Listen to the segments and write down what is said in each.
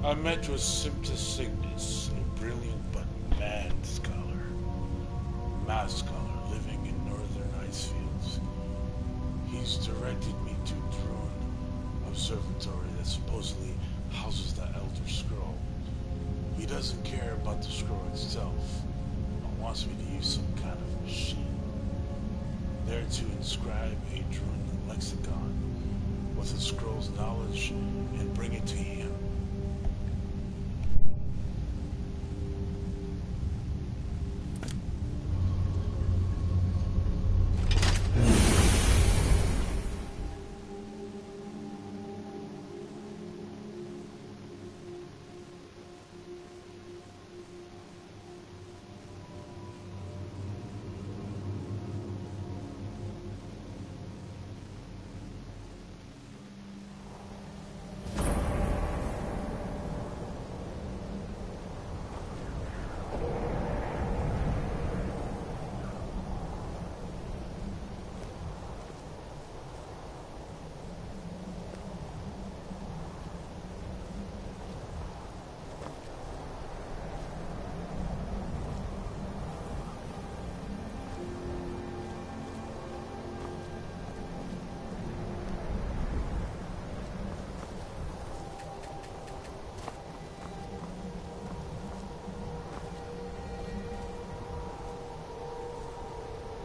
I met with Simptus Cygnus, a brilliant but mad scholar. Math scholar living in northern ice fields. He's directed me to a Druid observatory that supposedly houses the Elder Scroll. He doesn't care about the scroll itself, but wants me to use some kind of machine. There to inscribe a Druid lexicon with the scroll's knowledge and bring it to him.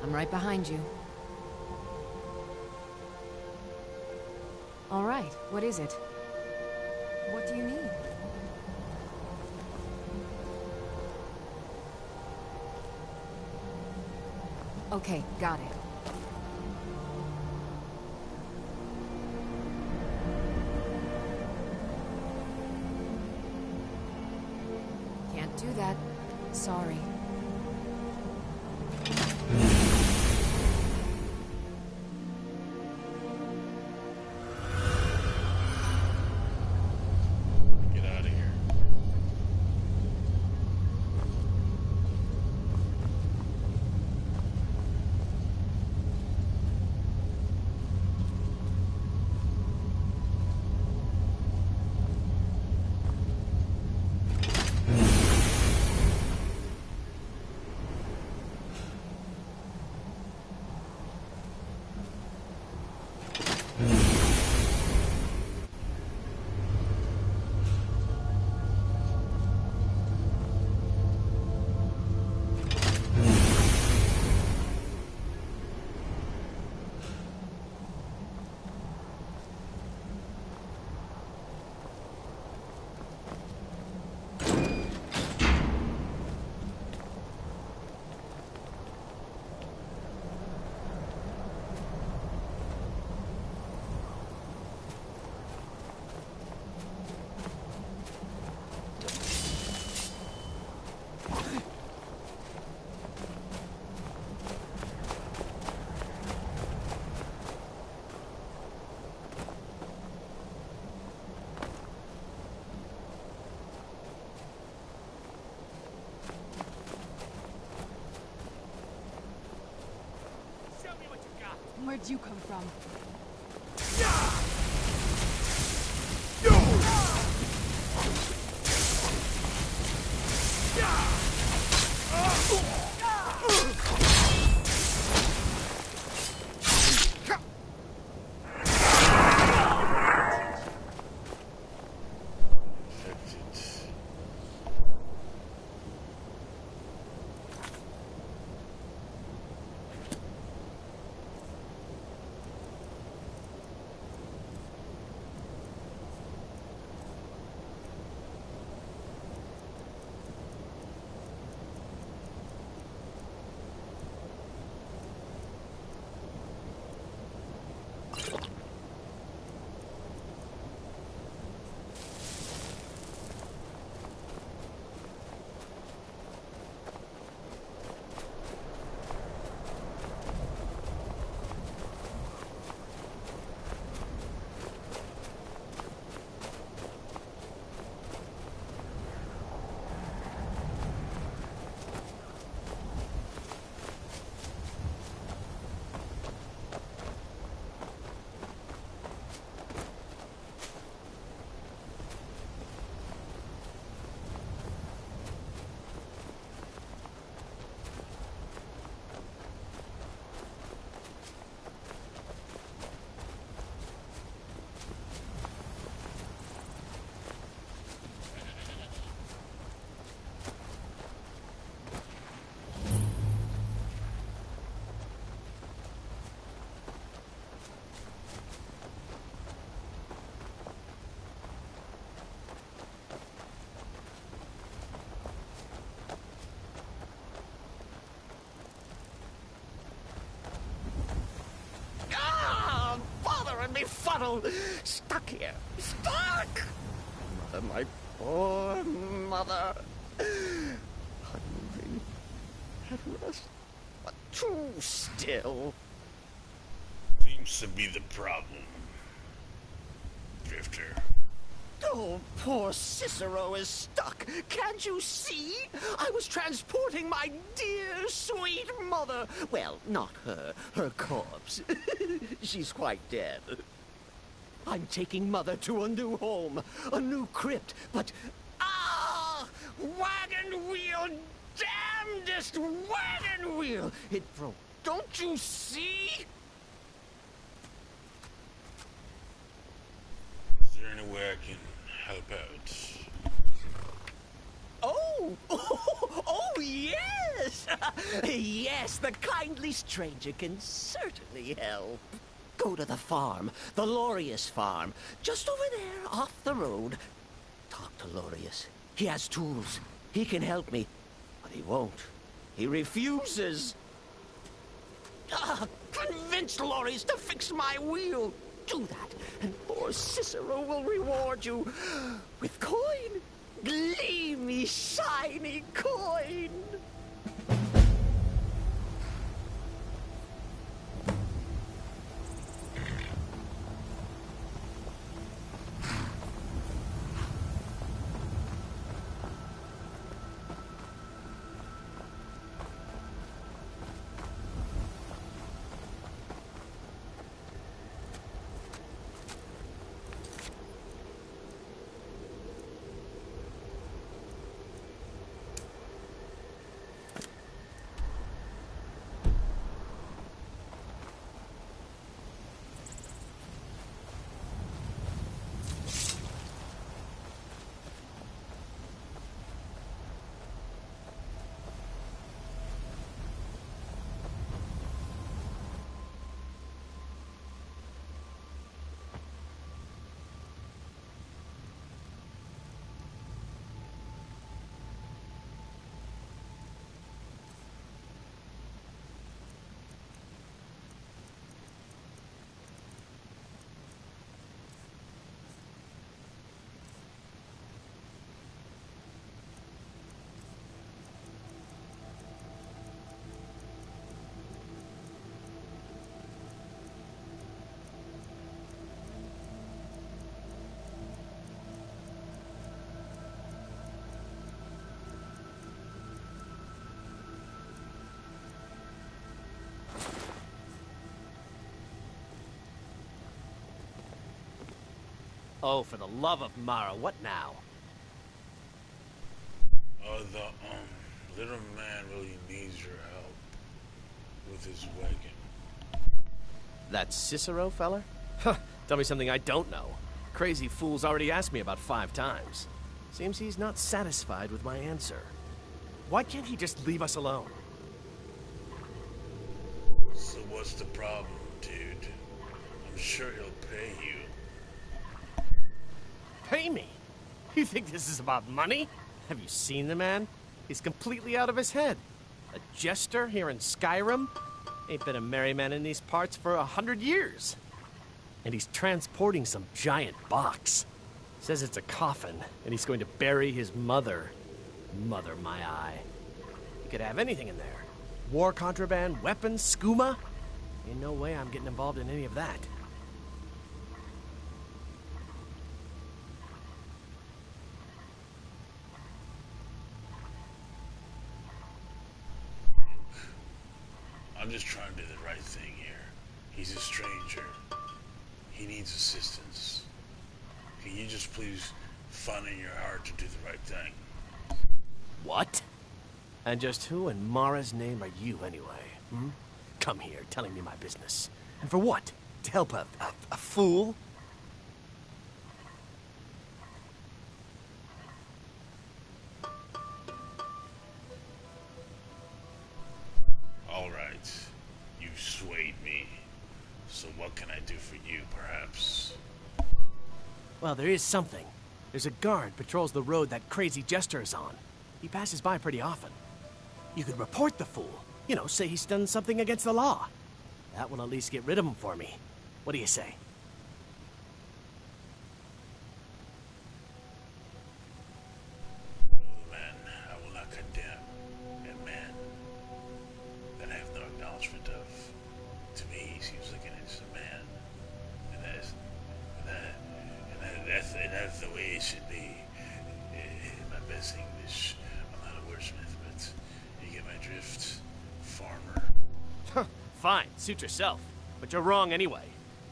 I'm right behind you. All right, what is it? What do you need? Okay, got it. Can't do that. Sorry. Get out of here. Where'd you come from? bottle. Stuck here. Stuck! Mother, my poor mother. Unmoving. At rest. But too still. Seems to be the problem, Drifter. Oh, poor Cicero is stuck. Can't you see? I was transporting my dear, sweet mother. Well, not her. Her corpse. She's quite dead. I'm taking Mother to a new home, a new crypt, but... Ah! Wagon wheel! Damnedest wagon wheel! It broke. Don't you see? Is there any way I can help out? Oh! Oh, yes! Yes, the kindly stranger can certainly help. Go to the farm, the Lorius farm, just over there off the road. Talk to Lorius. He has tools. He can help me. But he won't. He refuses. Convince Lorius to fix my wheel. Do that, and poor Cicero will reward you with coin. Gleamy, shiny coin. Oh, for the love of Mara, what now? The little man really needs your help with his wagon. That Cicero feller? Huh, tell me something I don't know. Crazy fool's already asked me about 5 times. Seems he's not satisfied with my answer. Why can't he just leave us alone? So what's the problem, dude? I'm sure he'll pay you. Pay me? You think this is about money? Have you seen the man? He's completely out of his head. A jester here in Skyrim? Ain't been a merry man in these parts for 100 years. And he's transporting some giant box. Says it's a coffin, and he's going to bury his mother. Mother, my eye. You could have anything in there. War contraband, weapons, skooma. Ain't no way I'm getting involved in any of that. I'm just trying to do the right thing here. He's a stranger. He needs assistance. Can you just please find in your heart to do the right thing? What? And just who in Mara's name are you, anyway? Hmm? Come here, telling me my business. And for what? To help a fool? All right. You swayed me. So what can I do for you, perhaps? Well, there is something. There's a guard patrols the road that crazy jester is on. He passes by pretty often. You could report the fool. You know, say he's done something against the law. That will at least get rid of him for me. What do you say? should be my best English. I'm not a wordsmith, but you get my drift, farmer. Fine, suit yourself. But you're wrong anyway.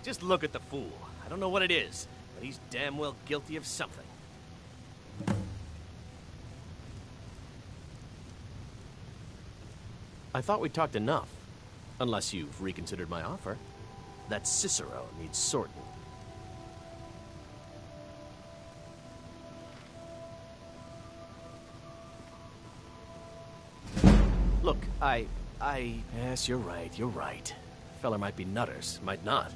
Just look at the fool. I don't know what it is, but he's damn well guilty of something. I thought we talked enough. Unless you've reconsidered my offer. That Cicero needs sorting. Look, yes, you're right. Feller might be nutters, might not.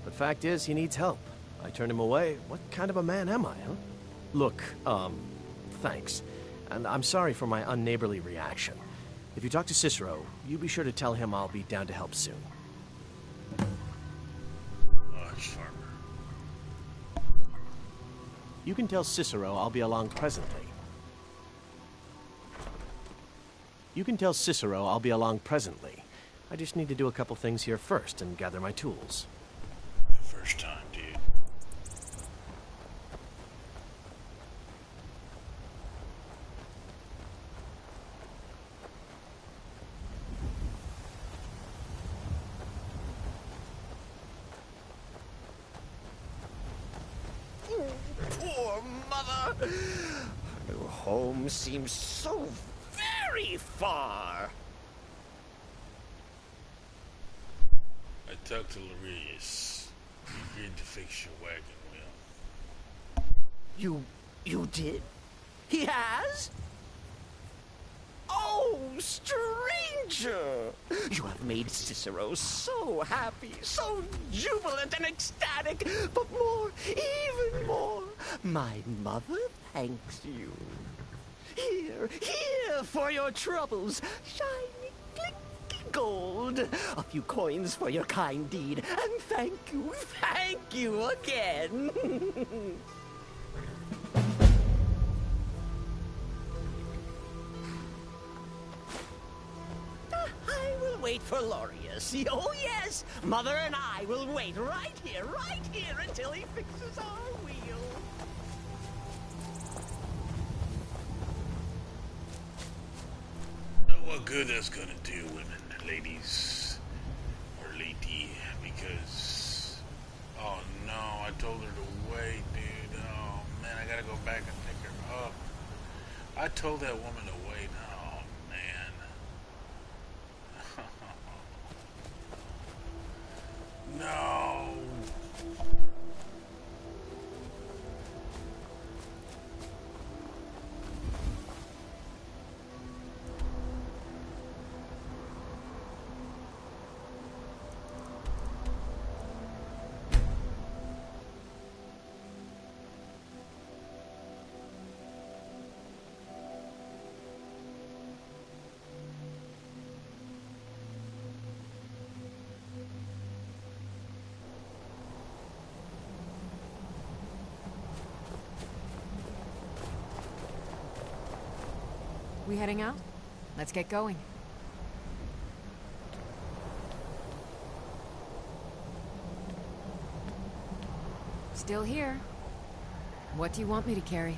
But fact is, he needs help. I turned him away. What kind of a man am I, huh? Look, thanks. And I'm sorry for my unneighborly reaction. If you talk to Cicero, you be sure to tell him I'll be down to help soon. Large farmer. You can tell Cicero I'll be along presently. I just need to do a couple things here first and gather my tools. First time, dude. Poor mother. Her home seems so very far. I talked to Larius. He agreed to fix your wagon wheel. You did? He has? Oh, stranger! You have made Cicero so happy, so jubilant and ecstatic, but more, even more, my mother thanks you. Here for your troubles, shiny, clinky gold, a few coins for your kind deed, and thank you again. I will wait for Larius. Oh, yes. Mother and I will wait right here until he fixes our wheel. Know what good that's gonna do, women, ladies, or lady, because... Oh, no, I told her to wait, dude. Oh, man, I gotta go back and pick her up. I told that woman to wait. Oh, man. No. We heading out? Let's get going. Still here. What do you want me to carry?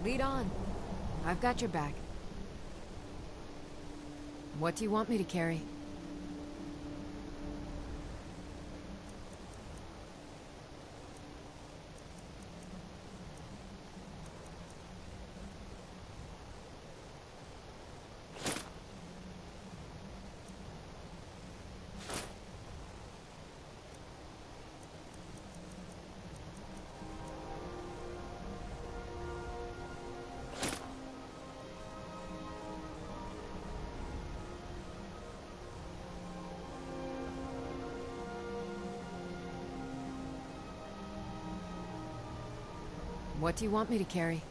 Lead on. I've got your back. What do you want me to carry? What do you want me to carry?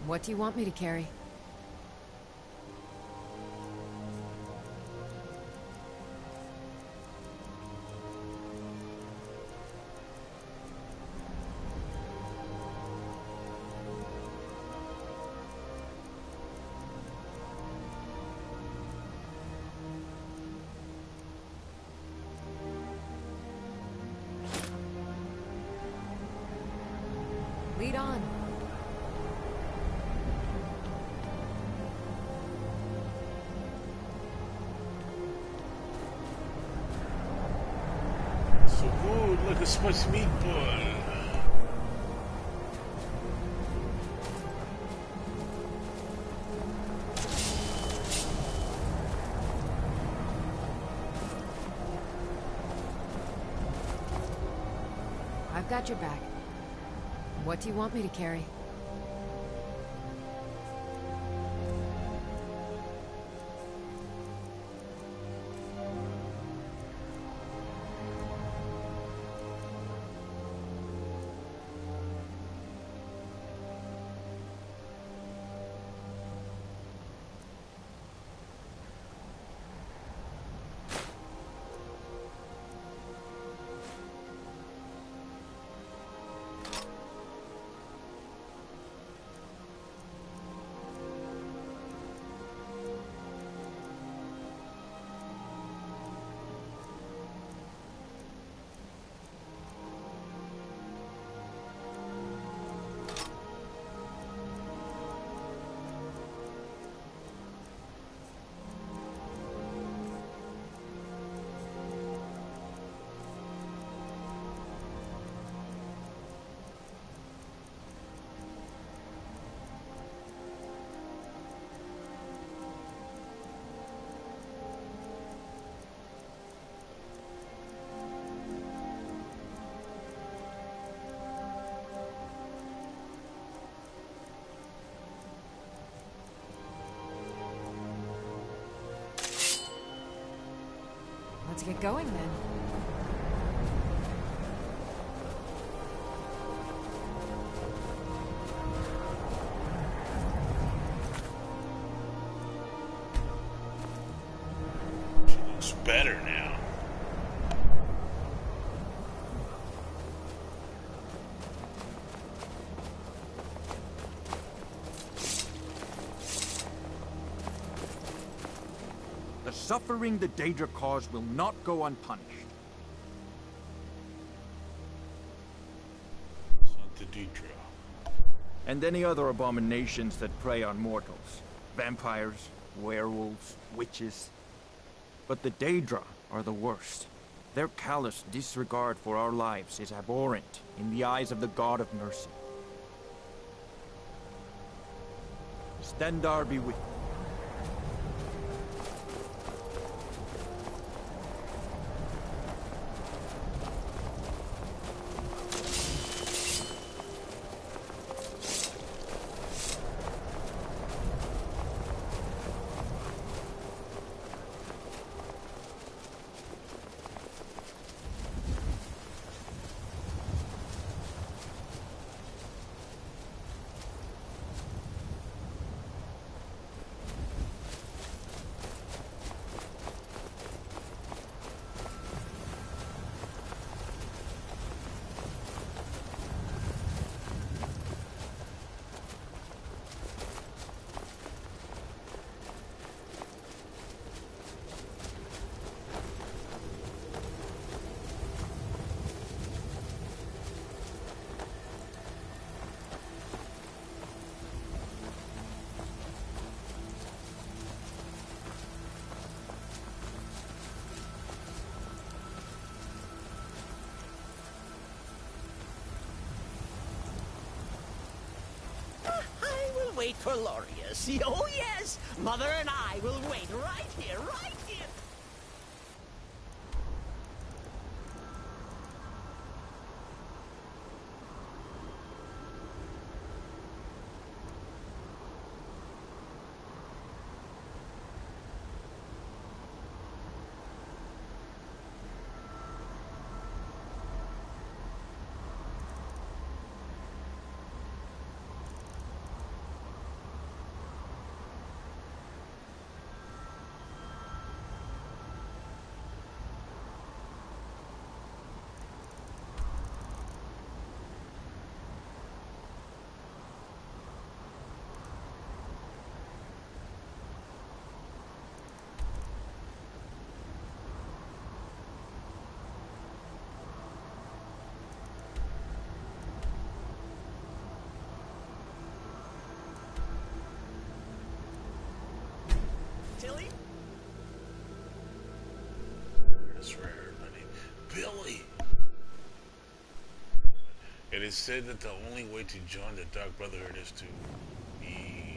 What do you want me to carry? Lead on. So good, like a spicy meatball. I've got your back. What do you want me to carry? Let's get going then. She looks better now. The suffering the Daedra cause will not go unpunished. Santa Deidre. And any other abominations that prey on mortals. Vampires, werewolves, witches. But the Daedra are the worst. Their callous disregard for our lives is abhorrent in the eyes of the God of mercy. Stendarr be with you. wait for Lorius. Oh, yes! Mother and I will wait right here, right here! Tilly? That's right, buddy. Billy! It is said that the only way to join the Dark Brotherhood is to be...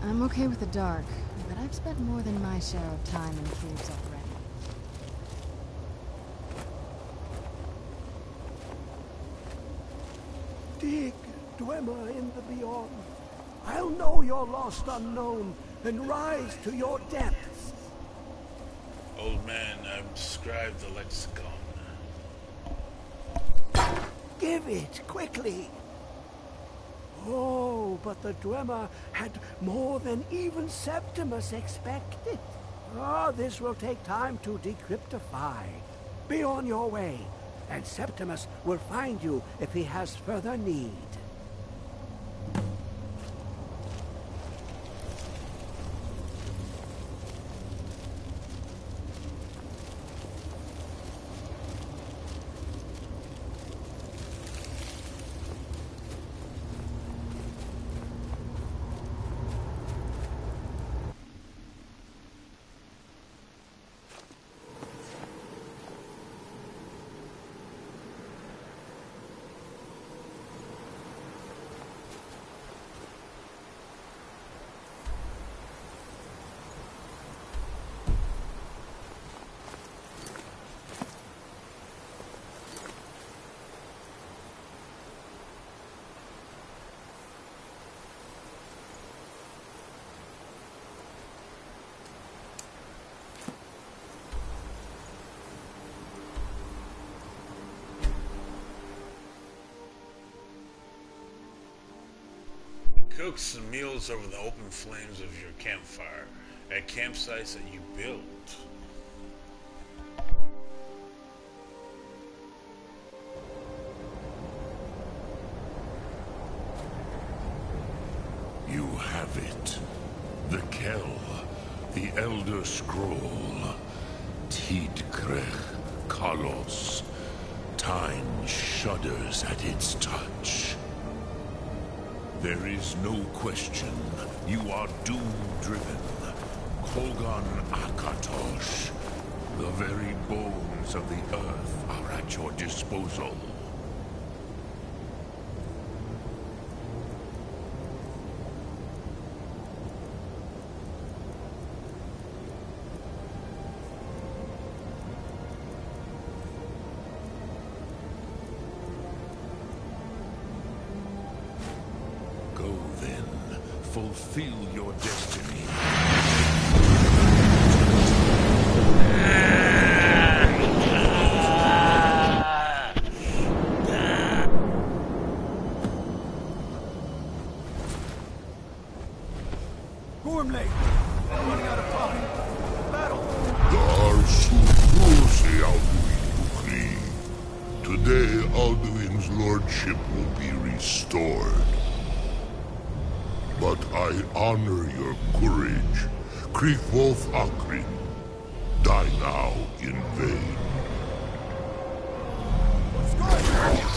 I'm okay with the dark, but I've spent more than my share of time in caves already. Dig, Dwemer in the beyond. I'll know your lost unknown and rise to your depths. Old man, I've described the lexicon. Give it, quickly. Oh, but the Dwemer had more than even Septimus expected. This will take time to decryptify. Be on your way, and Septimus will find you if he has further need. Cook some meals over the open flames of your campfire at campsites that you build. You have it. The Kell, the Elder Scroll. Tidkrech Kalos. Time shudders at its touch. There is no question. You are doom-driven. Kogan Akatosh. The very bones of the earth are at your disposal. Go then, fulfill your destiny. Gormley, I'm running out of time. Battle! Today, Alduin's lordship will be restored. But I honor your courage. Kriegwolf Akrin. Die now in vain. What's going on?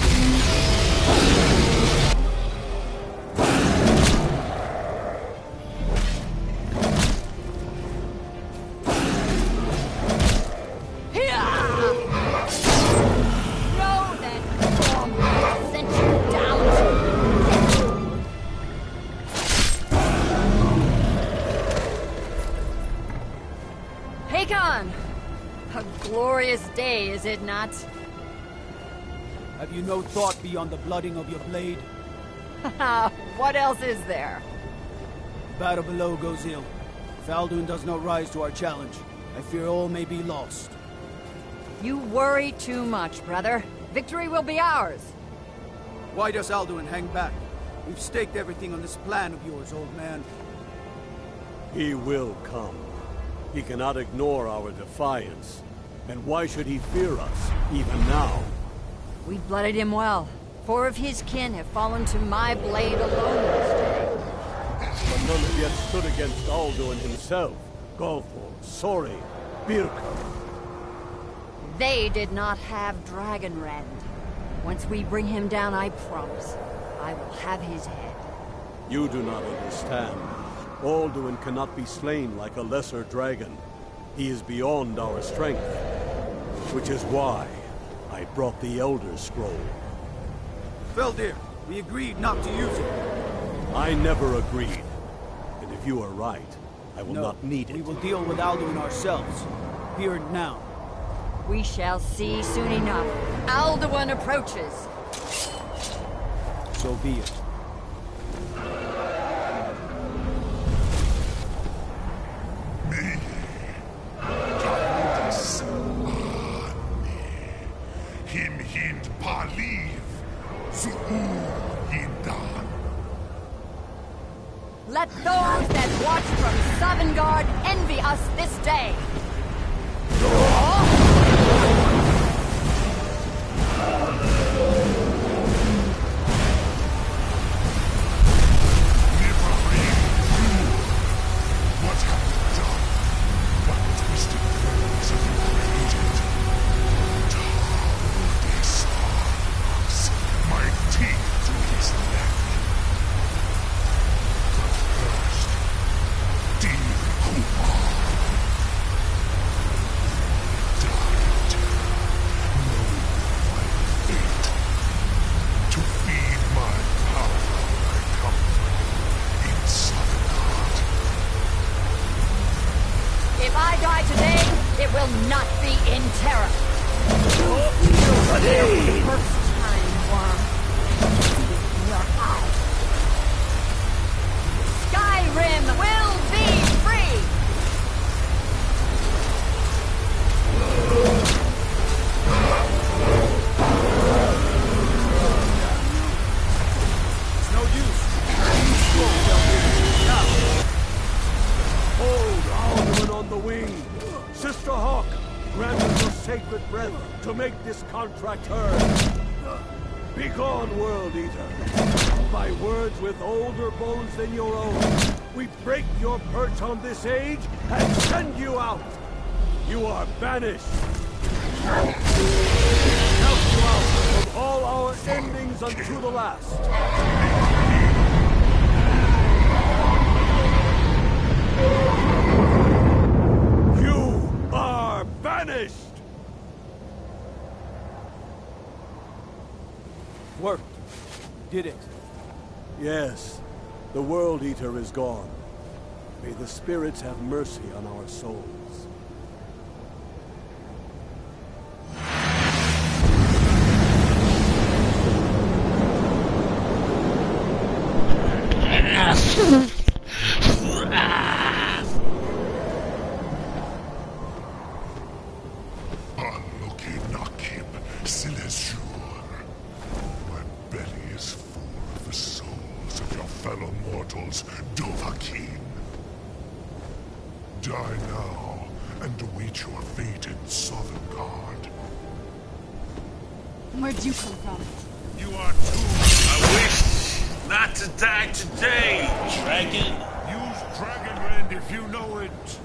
Take on! A glorious day, is it not? Have you no thought beyond the blooding of your blade? What else is there? The battle below goes ill. If Alduin does not rise to our challenge, I fear all may be lost. You worry too much, brother. Victory will be ours. Why does Alduin hang back? We've staked everything on this plan of yours, old man. He will come. He cannot ignore our defiance. And why should he fear us, even now? We blooded him well. 4 of his kin have fallen to my blade alone this day. But none have yet stood against Alduin himself. Golfo, Sori, Birka. They did not have Dragonrend. Once we bring him down, I promise, I will have his head. You do not understand. Alduin cannot be slain like a lesser dragon. He is beyond our strength. Which is why I brought the Elder Scroll. Feldir, we agreed not to use it. I never agreed. And if you are right, I will not need it. We will deal with Alduin ourselves. Here and now. We shall see soon enough. Alduin approaches. So be it. Him hind paliv, zuur hindan. Let those that watch from Sovngarde envy us this day. What have you done? What twisted things have you created? Tar this arms, my teeth to his neck. But first, dear Kumar. Died, knowing my fate. To feed my power, I come in Sovngarde. If I die today, it will not be in terror. First time, Worm. Your eye. Skyrim will be free! It's no use. Hold Alduin on the wing! Sister Hawk, grant us your sacred breath to make this contract hers. Begone, World Eater! By words with older bones than your own, we break your perch on this age and send you out! You are banished! Help you out from all our endings unto the last! You are banished! Worked. Did it. Yes, the World Eater is gone. May the spirits have mercy on our souls. Unlucky Nakib, Silesur. My belly is full of the souls of your fellow mortals, Dovahkiin. Die now, and await your fate in Sovngarde. Where'd you come from? You are too. I wish not to die today, dragon. Use Dragonrend if you know it.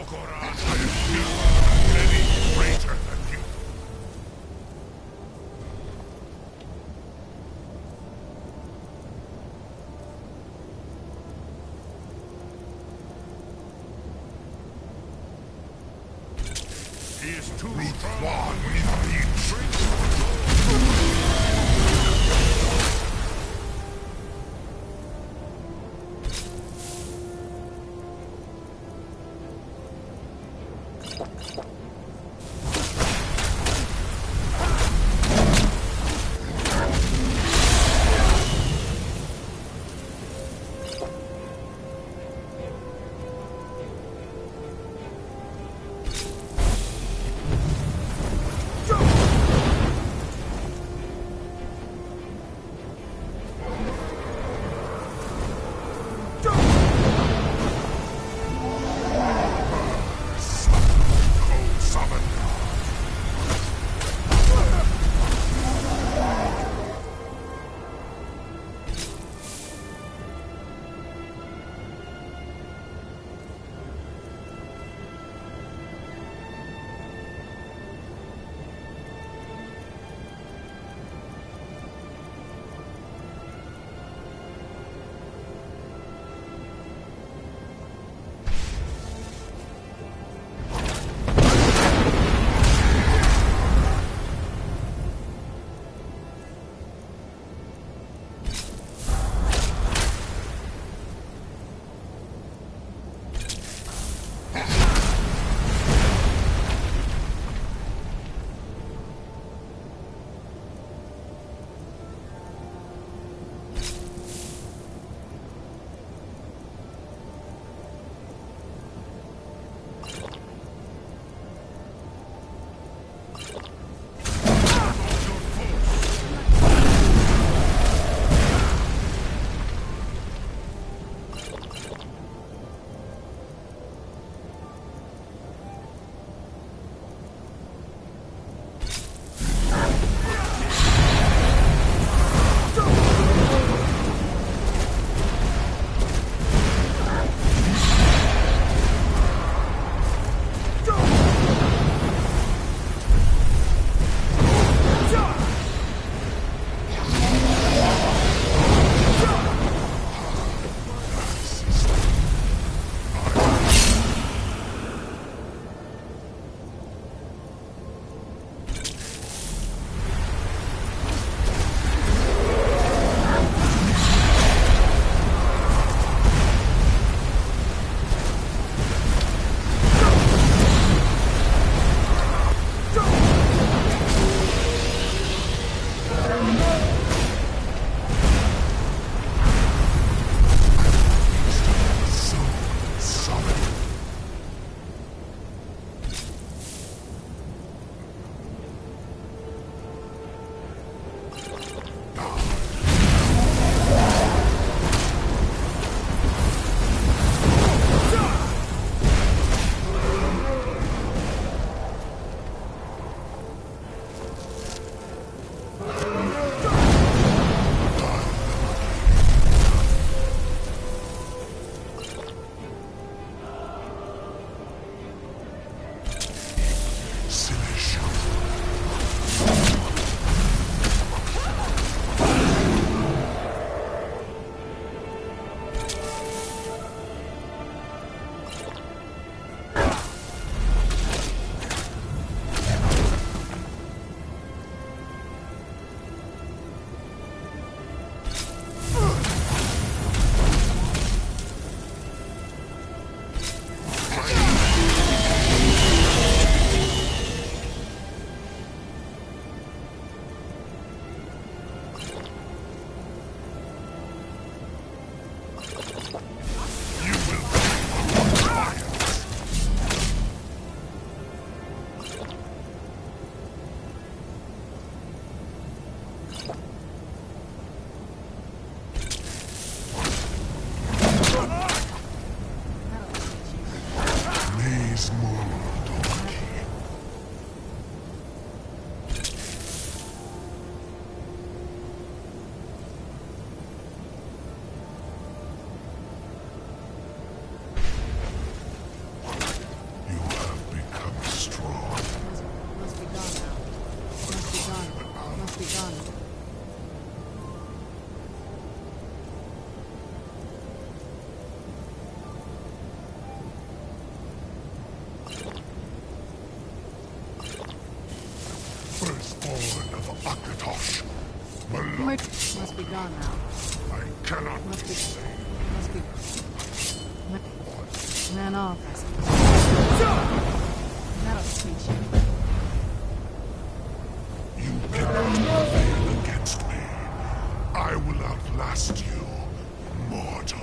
Goran, I have never met any greater than you. He is too strong with Must be gone now. I cannot Must be. say. Must be. Man off, I suppose. That'll teach you. You cannot prevail against me. I will outlast you, mortal.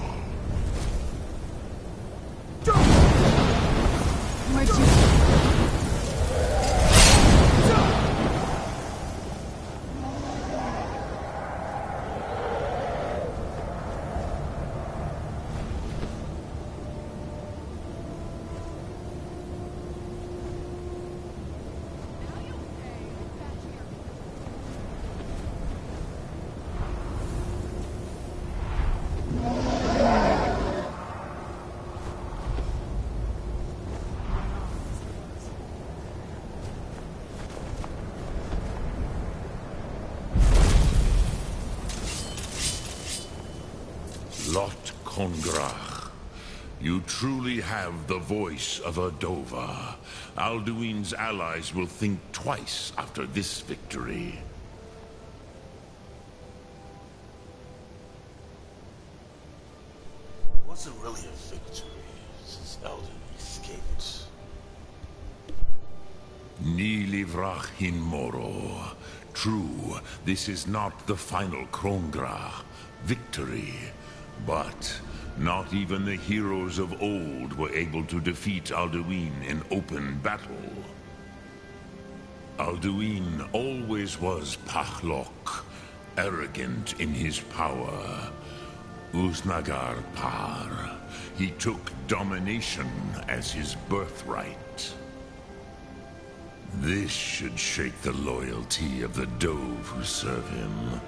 Where'd you... Lot Kongrach, you truly have the voice of a Dova. Alduin's allies will think twice after this victory. It wasn't really a victory, since Eldon escaped. Ni livrach hin moro. True, this is not the final Kongrach victory. But not even the heroes of old were able to defeat Alduin in open battle. Alduin always was Pachlok, arrogant in his power. Usnagar Par. He took domination as his birthright. This should shake the loyalty of the Dove who serve him.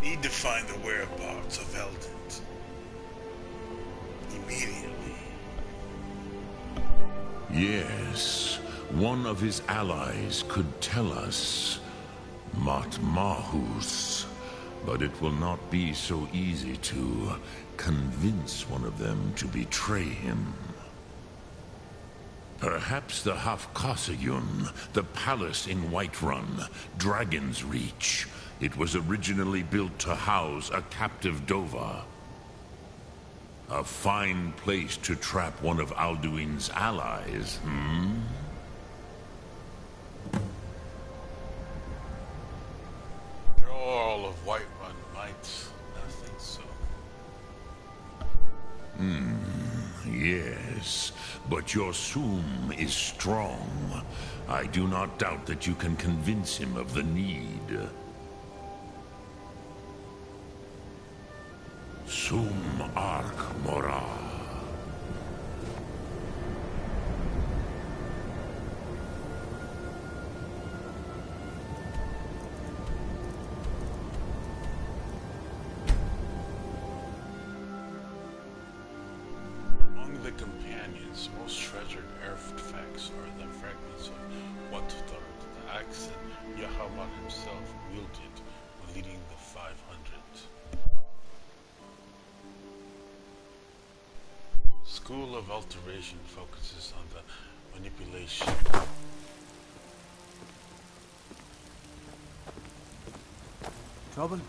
Need to find the whereabouts of Eldon. Immediately. Yes, one of his allies could tell us. Matmahus. But it will not be so easy to convince one of them to betray him. Perhaps the Hafkasayun, the palace in Whiterun, Dragon's Reach. It was originally built to house a captive Dova. A fine place to trap one of Alduin's allies, All of Whiterun might. I think so. Yes, but your Soom is strong. I do not doubt that you can convince him of the need. Sum Ark Mora. Among the companions, most treasured artifacts are the fragments of Watudar, the axe that Yahawan himself wielded when leading the 500. School of Alteration focuses on the manipulation. Trouble?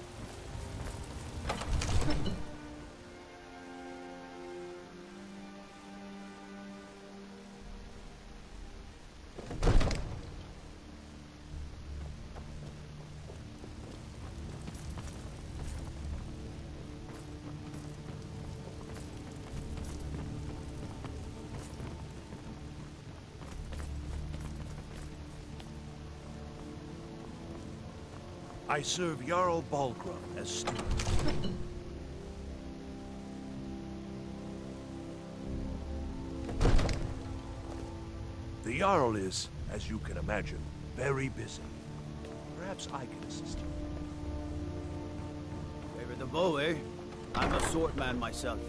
I serve Jarl Balgruuf as steward. The Jarl is, as you can imagine, very busy. Perhaps I can assist you. Favor the bow, eh? I'm a sword man myself.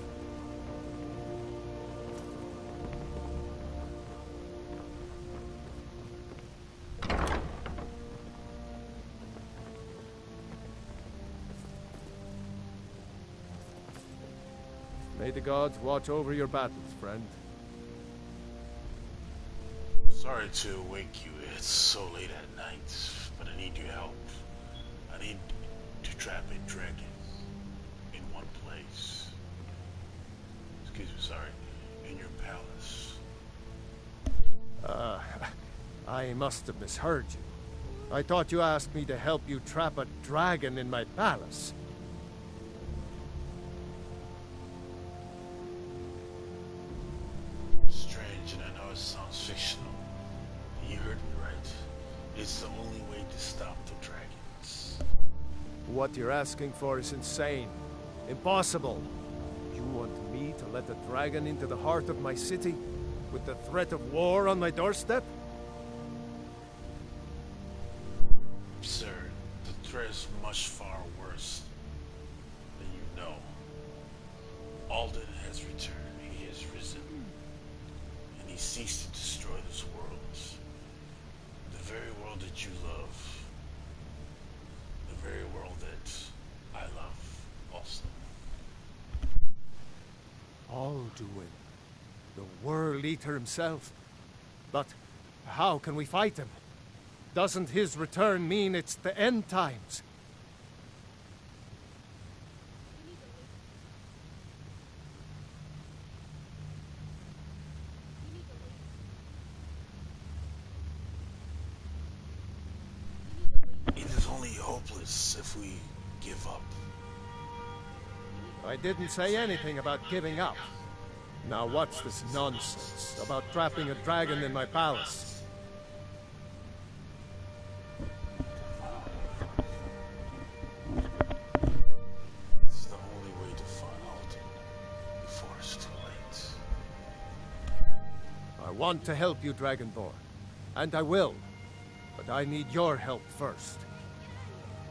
May the gods watch over your battles, friend. Sorry to wake you. It's so late at night, but I need your help. I need to trap a dragon in one place. Excuse me, sorry. In your palace. I must have misheard you. I thought you asked me to help you trap a dragon in my palace. Strange, and I know it sounds fictional. You heard me right. It's the only way to stop the dragons. What you're asking for is insane. Impossible. You want me to let a dragon into the heart of my city? With the threat of war on my doorstep? Sir, the threat is much far worse than you know. Alden has returned. He has risen. And he seeks to destroy this world. The very world that you love. The very world that I love also. Alduin. The World Eater himself. But how can we fight him? Doesn't his return mean it's the end times? It is only hopeless if we give up. I didn't say anything about giving up. Now what's this nonsense about trapping a dragon in my palace? This is the only way to find Alden before it's too late. I want to help you, Dragonborn. And I will. But I need your help first.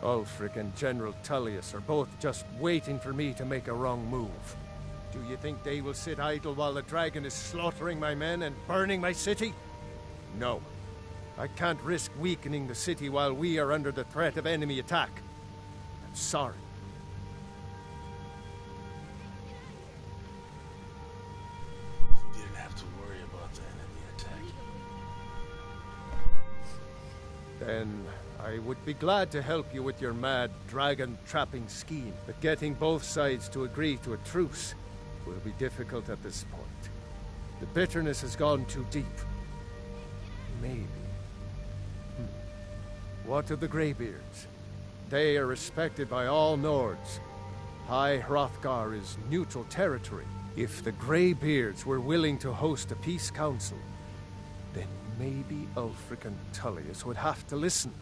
Ulfric and General Tullius are both just waiting for me to make a wrong move. Do you think they will sit idle while the dragon is slaughtering my men and burning my city? No. I can't risk weakening the city while we are under the threat of enemy attack. I'm sorry. You didn't have to worry about the enemy attack. Then I would be glad to help you with your mad dragon trapping scheme. But getting both sides to agree to a truce will be difficult at this point. The bitterness has gone too deep. Maybe. What of the Greybeards? They are respected by all Nords. High Hrothgar is neutral territory. If the Greybeards were willing to host a peace council, then maybe Ulfric and Tullius would have to listen.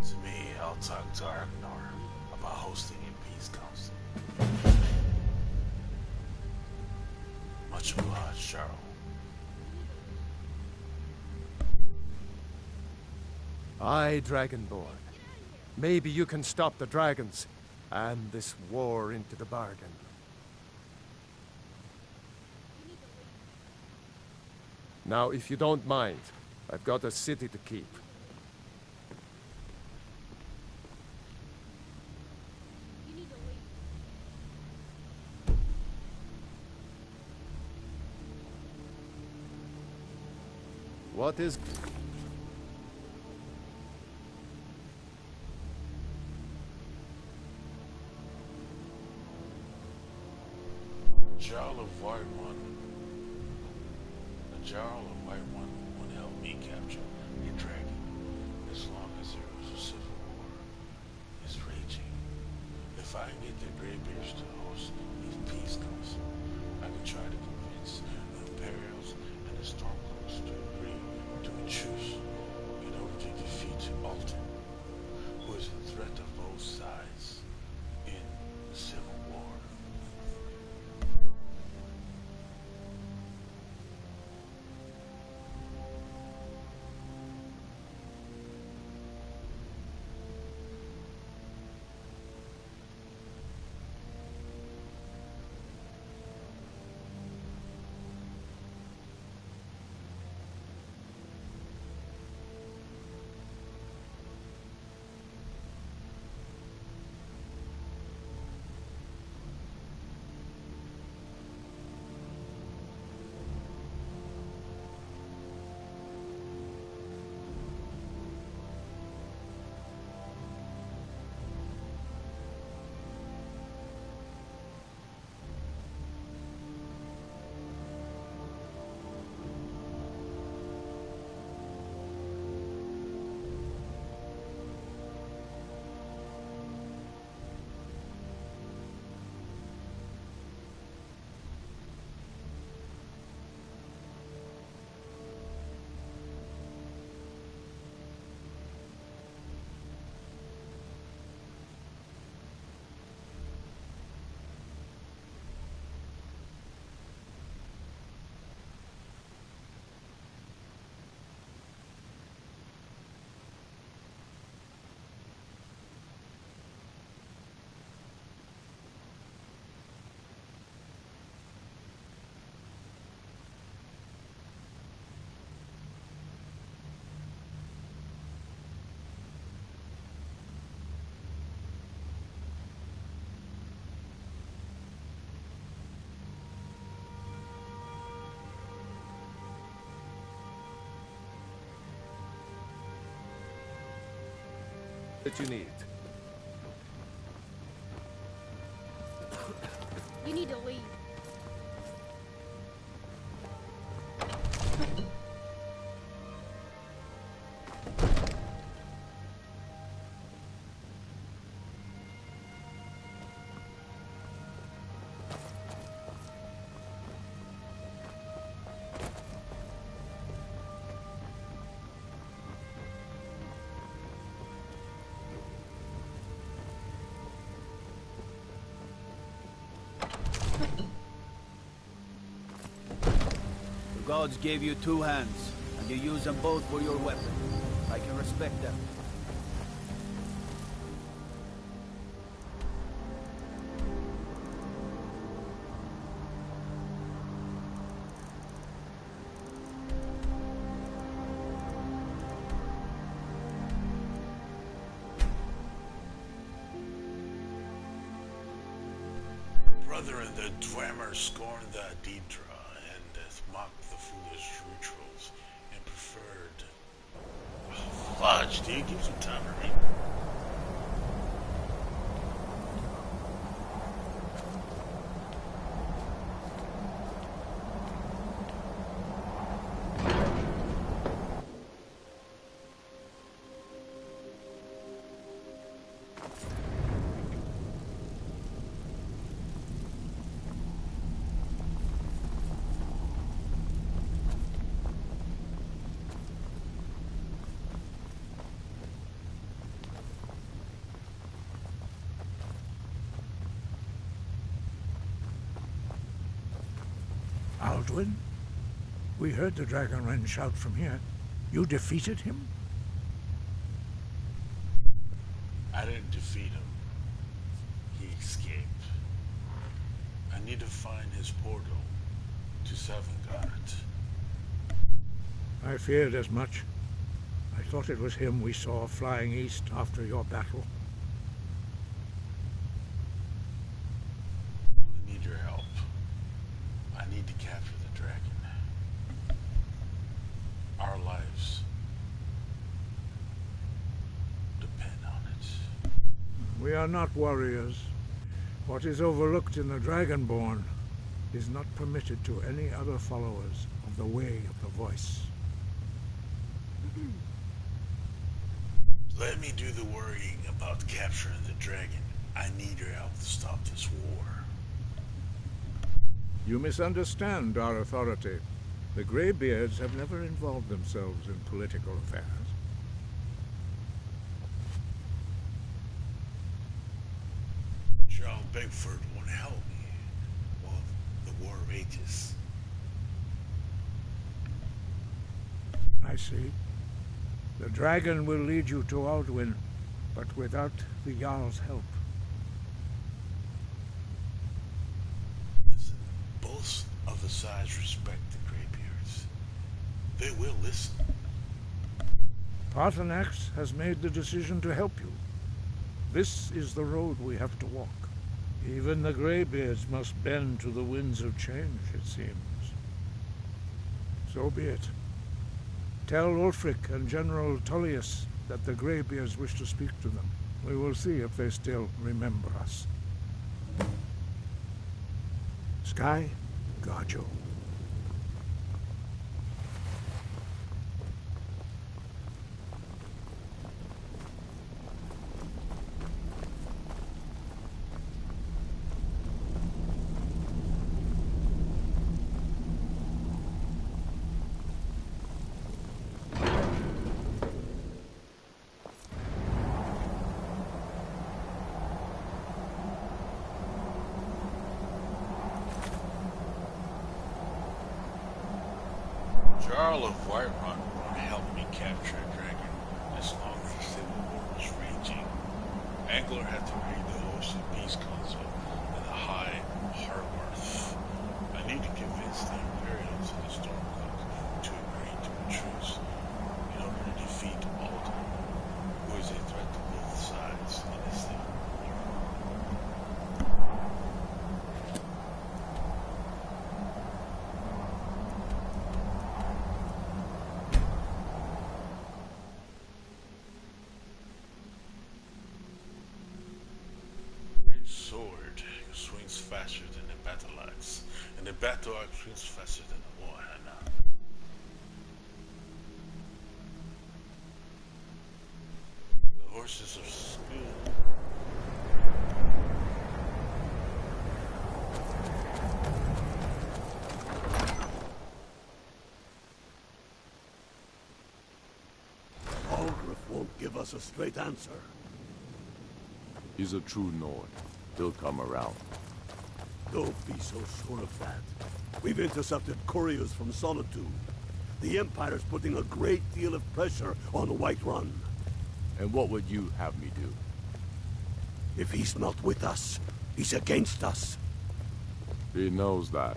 To me, I'll talk to Argnor about hosting a peace council. Much obliged, Charles. Aye, Dragonborn. Maybe you can stop the dragons, and this war into the bargain. Now, if you don't mind, I've got a city to keep. What is... Jarl of White One. The Jarl of White One would help me capture a dragon as long as there was a civil war is raging. If I can get the Greybeards to host a peace council, I can try to convince the Imperials and the Stormcloaks to agree to a truce in order to defeat Alden, who is a threat of both sides in the civil war. that you need. You need to leave. The gods gave you two hands, and you use them both for your weapon. I can respect that. Brother and the Dwemer scorned the Deidra and mocked the foolish rituals and preferred... Oh, fudge, dude, give some time to read. Alduin? We heard the Dragonren shout from here. You defeated him? I didn't defeat him. He escaped. I need to find his portal to Savangard. I feared as much. I thought it was him we saw flying east after your battle. I really need your help. I need to capture the dragon. Our lives depend on it. We are not warriors. What is overlooked in the Dragonborn is not permitted to any other followers of the Way of the Voice. Let me do the worrying about capturing the dragon. I need your help to stop this war. You misunderstand our authority. The Greybeards have never involved themselves in political affairs. Jarl Bigford won't help me while the war rages. I see. The dragon will lead you to Alduin, but without the Jarl's help. Listen, both of the sides respect the Greybeards. They will listen. Paarthurnax has made the decision to help you. This is the road we have to walk. Even the Greybeards must bend to the winds of change, it seems. So be it. Tell Ulfric and General Tullius that the Greybeards wish to speak to them. We will see if they still remember us. Sky, guard you. Jarl of Whiterun won't help me capture a dragon as long as the civil war is raging. Angler had to raid the hosted peace council in the High Harworth. I need to convince the Imperials and the Stormcloak to agree to a truce in order to defeat Alden, who is a threat to both sides in this civil war. the battle is faster than the war, Hannah. The horses are skilled. Algriff won't give us a straight answer. He's a true Nord. He'll come around. Don't be so sure of that. We've intercepted couriers from Solitude. The Empire's putting a great deal of pressure on Whiterun. And what would you have me do? If he's not with us, he's against us. He knows that.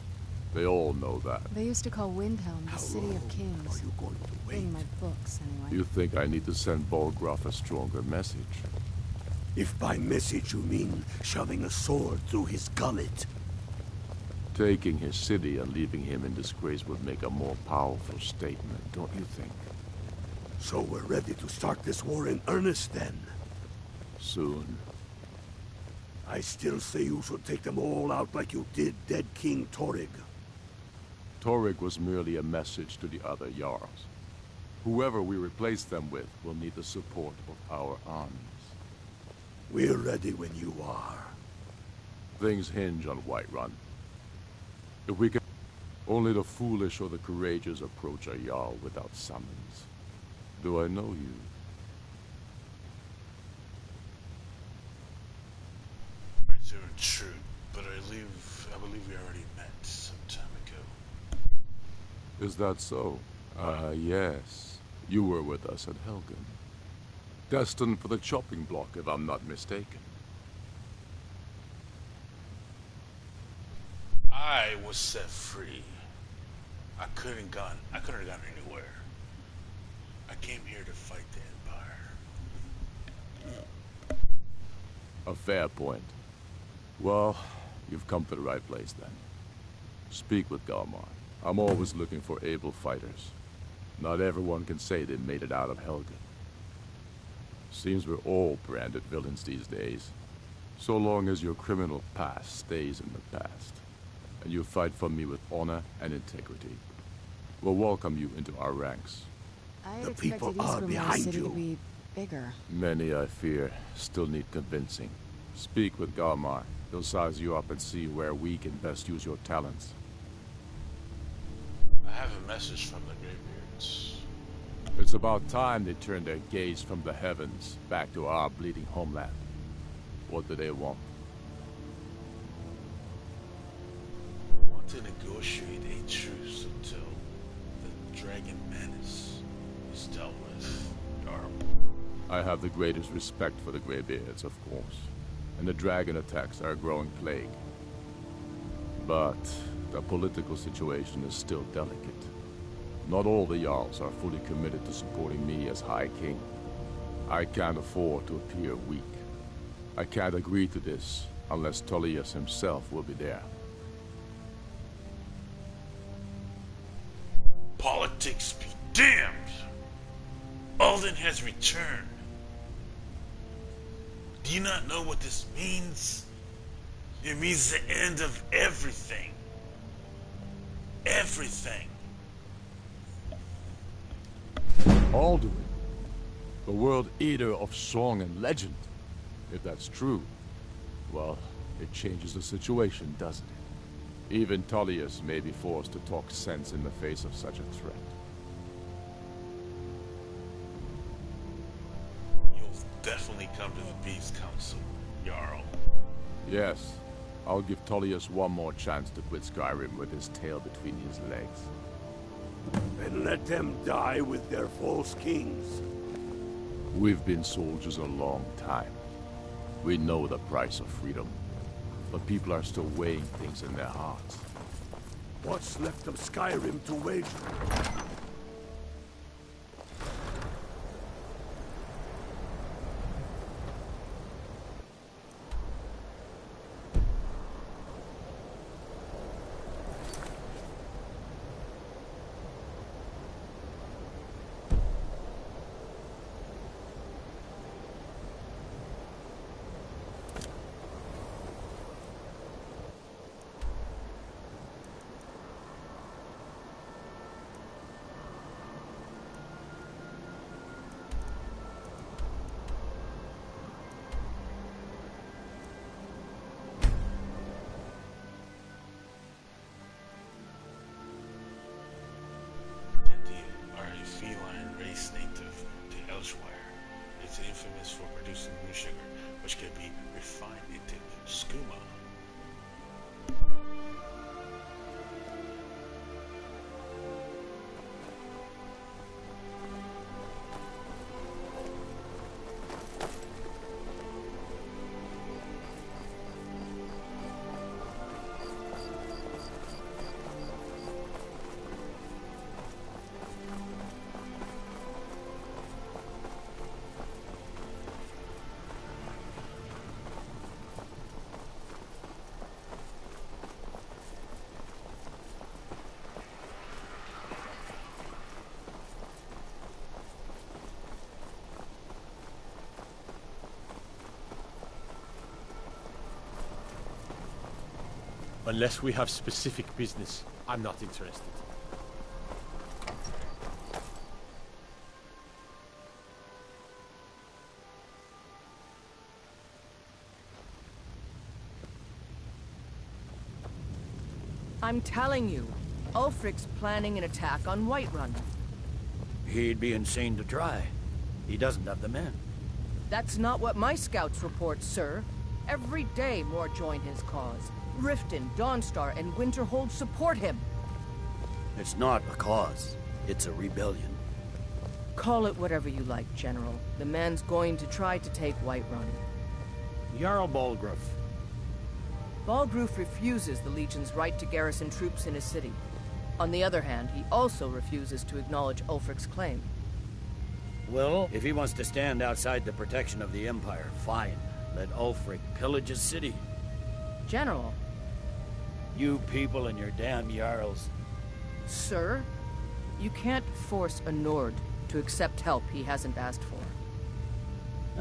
They all know that. They used to call Windhelm the How City long of Kings. are you going to wait? In my books, anyway. You think I need to send Bolgraf a stronger message? If by message you mean shoving a sword through his gullet. Taking his city and leaving him in disgrace would make a more powerful statement, don't you think? So we're ready to start this war in earnest then? Soon. I still say you should take them all out like you did dead King Torrig. Torrig was merely a message to the other Jarls. Whoever we replace them with will need the support of our armies. We're ready when you are. Things hinge on Whiterun. If we can... Only the foolish or the courageous approach a Jarl without summons. Do I know you? Words are true, but I believe we already met some time ago. Is that so? Yes. You were with us at Helgen. Destined for the chopping block, if I'm not mistaken. I was set free. I couldn't have gone anywhere. I came here to fight the Empire. A fair point. Well, you've come to the right place then. Speak with Galmar. I'm always looking for able fighters. Not everyone can say they made it out of Helgen. Seems we're all branded villains these days. So long as your criminal past stays in the past. And you fight for me with honor and integrity. We'll welcome you into our ranks. I The expected people are Eastgrim's behind city you. to be bigger. Many, I fear, still need convincing. Speak with Galmar. He'll size you up and see where we can best use your talents. I have a message from the Greybeards. It's about time they turned their gaze from the heavens back to our bleeding homeland. What do they want? I want to negotiate a truce until the Dragon Menace is dealt with, Jarl. I have the greatest respect for the Greybeards, of course. And the dragon attacks are a growing plague. But the political situation is still delicate. Not all the Jarls are fully committed to supporting me as High King. I can't afford to appear weak. I can't agree to this unless Tullius himself will be there. Politics be damned! Alden has returned. Do you not know what this means? It means the end of everything. Everything. Alduin, the world eater of song and legend. If that's true, well, it changes the situation, doesn't it? Even Tullius may be forced to talk sense in the face of such a threat. You'll definitely come to the Peace Council, Jarl. Yes, I'll give Tullius one more chance to quit Skyrim with his tail between his legs. And let them die with their false kings. We've been soldiers a long time. We know the price of freedom. But people are still weighing things in their hearts. What's left of Skyrim to wager? infamous for producing moon sugar, which can be refined into skooma. Unless we have specific business, I'm not interested. I'm telling you, Ulfric's planning an attack on Whiterun. He'd be insane to try. He doesn't have the men. That's not what my scouts report, sir. Every day more join his cause. Riften, Dawnstar, and Winterhold support him. It's not a cause. It's a rebellion. Call it whatever you like, General. The man's going to try to take Whiterun. Jarl Balgruuf. Balgruuf refuses the Legion's right to garrison troops in his city. On the other hand, he also refuses to acknowledge Ulfric's claim. Well, if he wants to stand outside the protection of the Empire, fine. Let Ulfric pillage his city. General. You people and your damn Jarls. Sir, you can't force a Nord to accept help he hasn't asked for.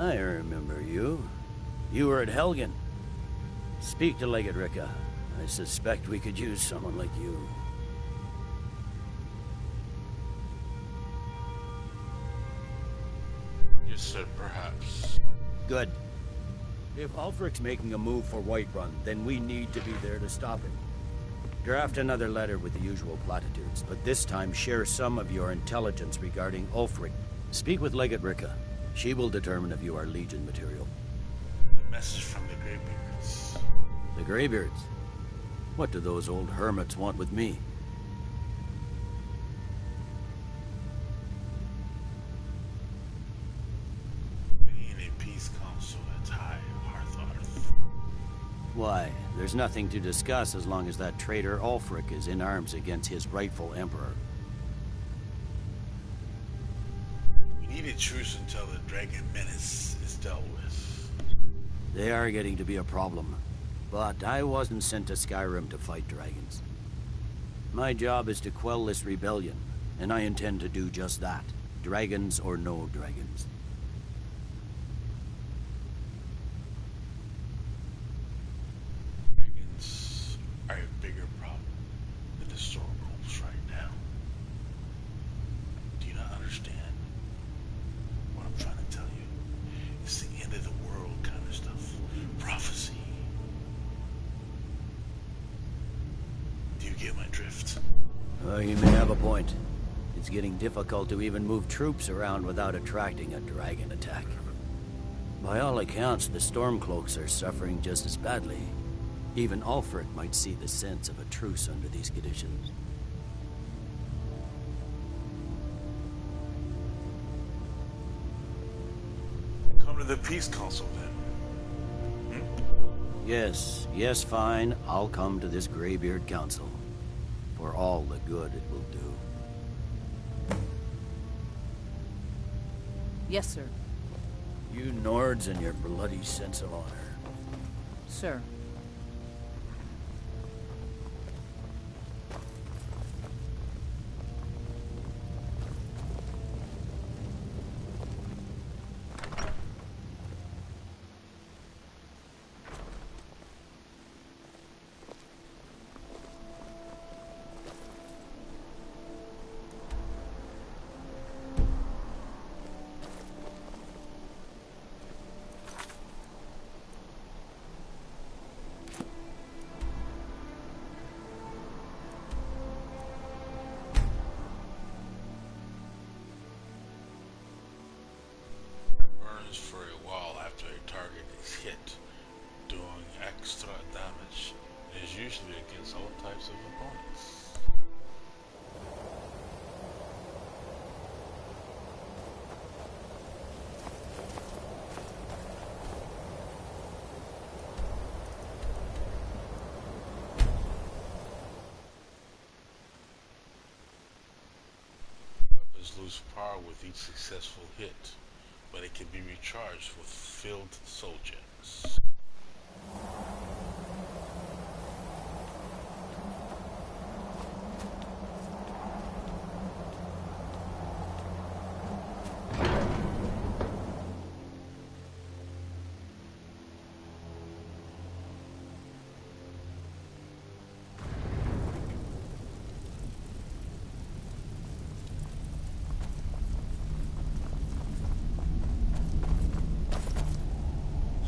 I remember you. You were at Helgen. Speak to Legate Ricka. I suspect we could use someone like you. You said perhaps. Good. If Ulfric's making a move for Whiterun, then we need to be there to stop him. Draft another letter with the usual platitudes, but this time share some of your intelligence regarding Ulfric. Speak with Legate Ricka. She will determine if you are Legion material. A message from the Greybeards. The Greybeards? What do those old hermits want with me? Being a peace council at High Hearth. Why, there's nothing to discuss as long as that traitor Ulfric is in arms against his rightful emperor. We need a truce until the Dragon Menace is dealt with. They are getting to be a problem. But I wasn't sent to Skyrim to fight dragons. My job is to quell this rebellion, and I intend to do just that. Dragons or no dragons. Dragons are a bigger problem than the Stormwolves right now. Do you not understand? What I'm trying to tell you, it's the end of the world kind of stuff. Prophecy. Do you get my drift? You may have a point. It's getting difficult to even move troops around without attracting a dragon attack. By all accounts, the Stormcloaks are suffering just as badly. Even Ulfric might see the sense of a truce under these conditions. Come to the Peace Council then. Yes, fine. I'll come to this Greybeard Council. For all the good it will do. Yes, sir. You Nords and your bloody sense of honor. Sir. returns for a while after a target is hit, doing extra damage, and is usually against all types of opponents. Weapons lose power with each successful hit, but it can be recharged with filled soul gems.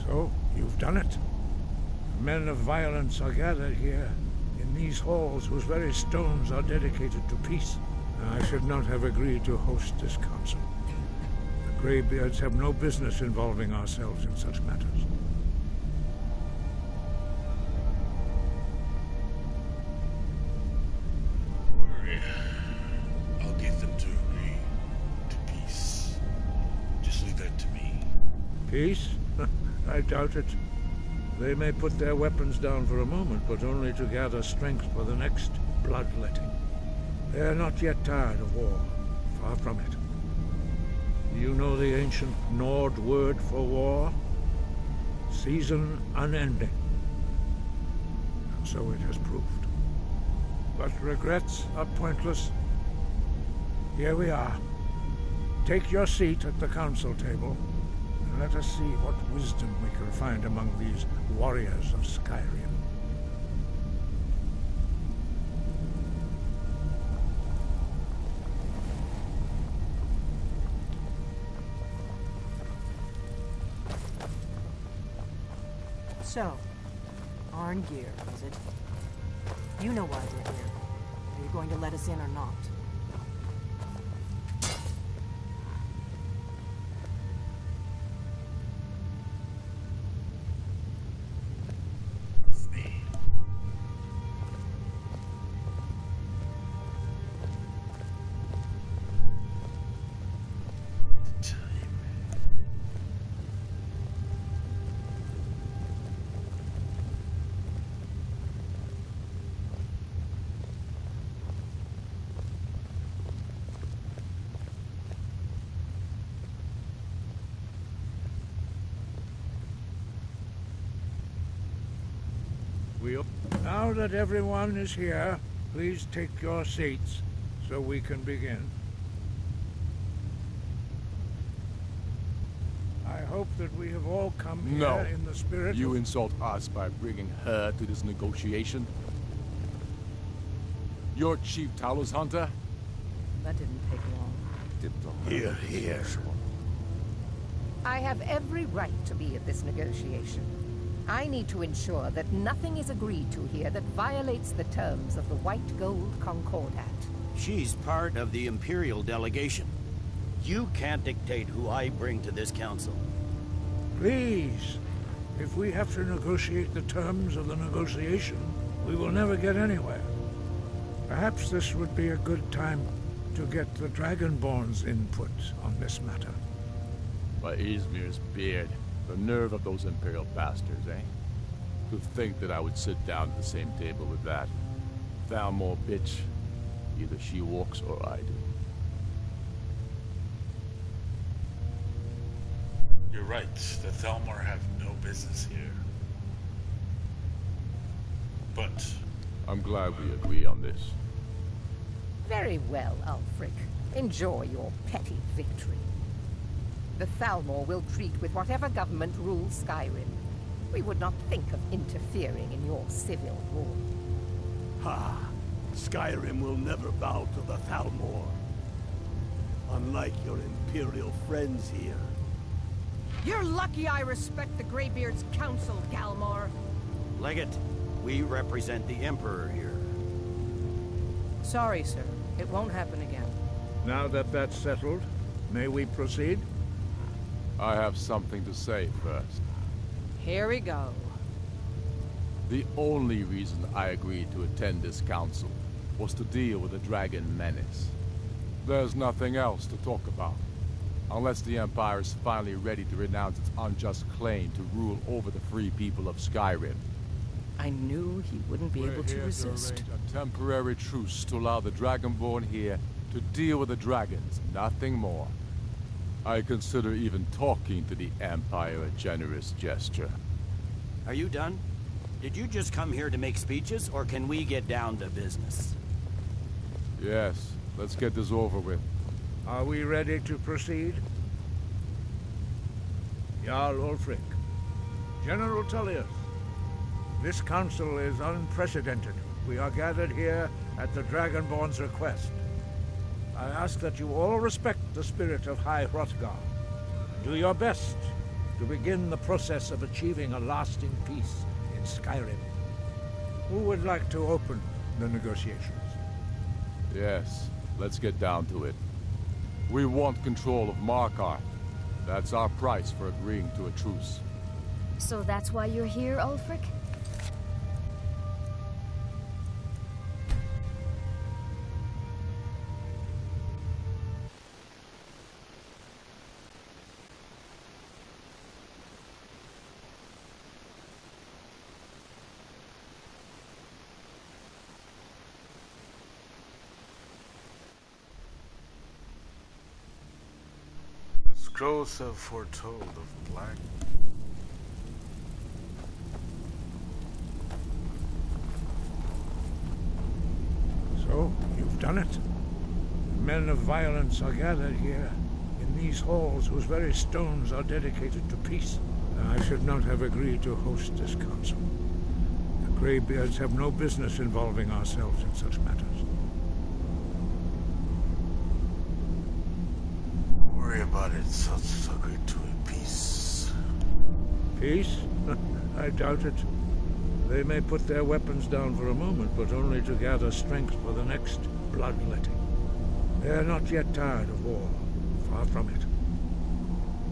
So, you've done it. Men of violence are gathered here, in these halls whose very stones are dedicated to peace. I should not have agreed to host this council. The Greybeards have no business involving ourselves in such matters. Worry. I'll get them to agree to peace. Just leave that to me. Peace? I doubt it. They may put their weapons down for a moment, but only to gather strength for the next bloodletting. They are not yet tired of war. Far from it. You know the ancient Nord word for war? Season unending. And so it has proved. But regrets are pointless. Here we are. Take your seat at the council table. Let us see what wisdom we can find among these warriors of Skyrim. So, Arngeir, is it? You know why we're here. Are you going to let us in or not? Now that everyone is here, please take your seats so we can begin. I hope that we have all come here in the spirit You of... insult us by bringing her to this negotiation? You're Chief Talos Hunter? That didn't take long. Here, here. I have every right to be at this negotiation. I need to ensure that nothing is agreed to here that violates the terms of the White Gold Concordat. She's part of the Imperial delegation. You can't dictate who I bring to this council. Please. If we have to negotiate the terms of the negotiation, we will never get anywhere. Perhaps this would be a good time to get the Dragonborn's input on this matter. By Izmir's beard. The nerve of those Imperial bastards, eh? To think that I would sit down at the same table with that Thalmor bitch. Either she walks or I do. You're right. The Thalmor have no business here. But... I'm glad we agree on this. Very well, Ulfric. Enjoy your petty victory. The Thalmor will treat with whatever government rules Skyrim. We would not think of interfering in your civil war. Ha! Skyrim will never bow to the Thalmor. Unlike your Imperial friends here. You're lucky I respect the Greybeard's counsel, Galmar. Legate, we represent the Emperor here. Sorry, sir. It won't happen again. Now that that's settled, may we proceed? I have something to say first. Here we go. The only reason I agreed to attend this council was to deal with the dragon menace. There's nothing else to talk about. Unless the Empire is finally ready to renounce its unjust claim to rule over the free people of Skyrim. I knew he wouldn't be able to resist. To arrange a temporary truce to allow the Dragonborn here to deal with the dragons, nothing more. I consider even talking to the Empire a generous gesture. Are you done? Did you just come here to make speeches, or can we get down to business? Yes, let's get this over with. Are we ready to proceed? Jarl Ulfric, General Tullius, this council is unprecedented. We are gathered here at the Dragonborn's request. I ask that you all respect the spirit of High Hrothgar. Do your best to begin the process of achieving a lasting peace in Skyrim. Who would like to open the negotiations? Yes, let's get down to it. We want control of Markarth. That's our price for agreeing to a truce. So that's why you're here, Ulfric? Scrolls have foretold of black. So, you've done it. Men of violence are gathered here, in these halls whose very stones are dedicated to peace. I should not have agreed to host this council. The Greybeards have no business involving ourselves in such matters. Worry about it, so let's agree to a peace. Peace? I doubt it. They may put their weapons down for a moment, but only to gather strength for the next bloodletting. They are not yet tired of war. Far from it.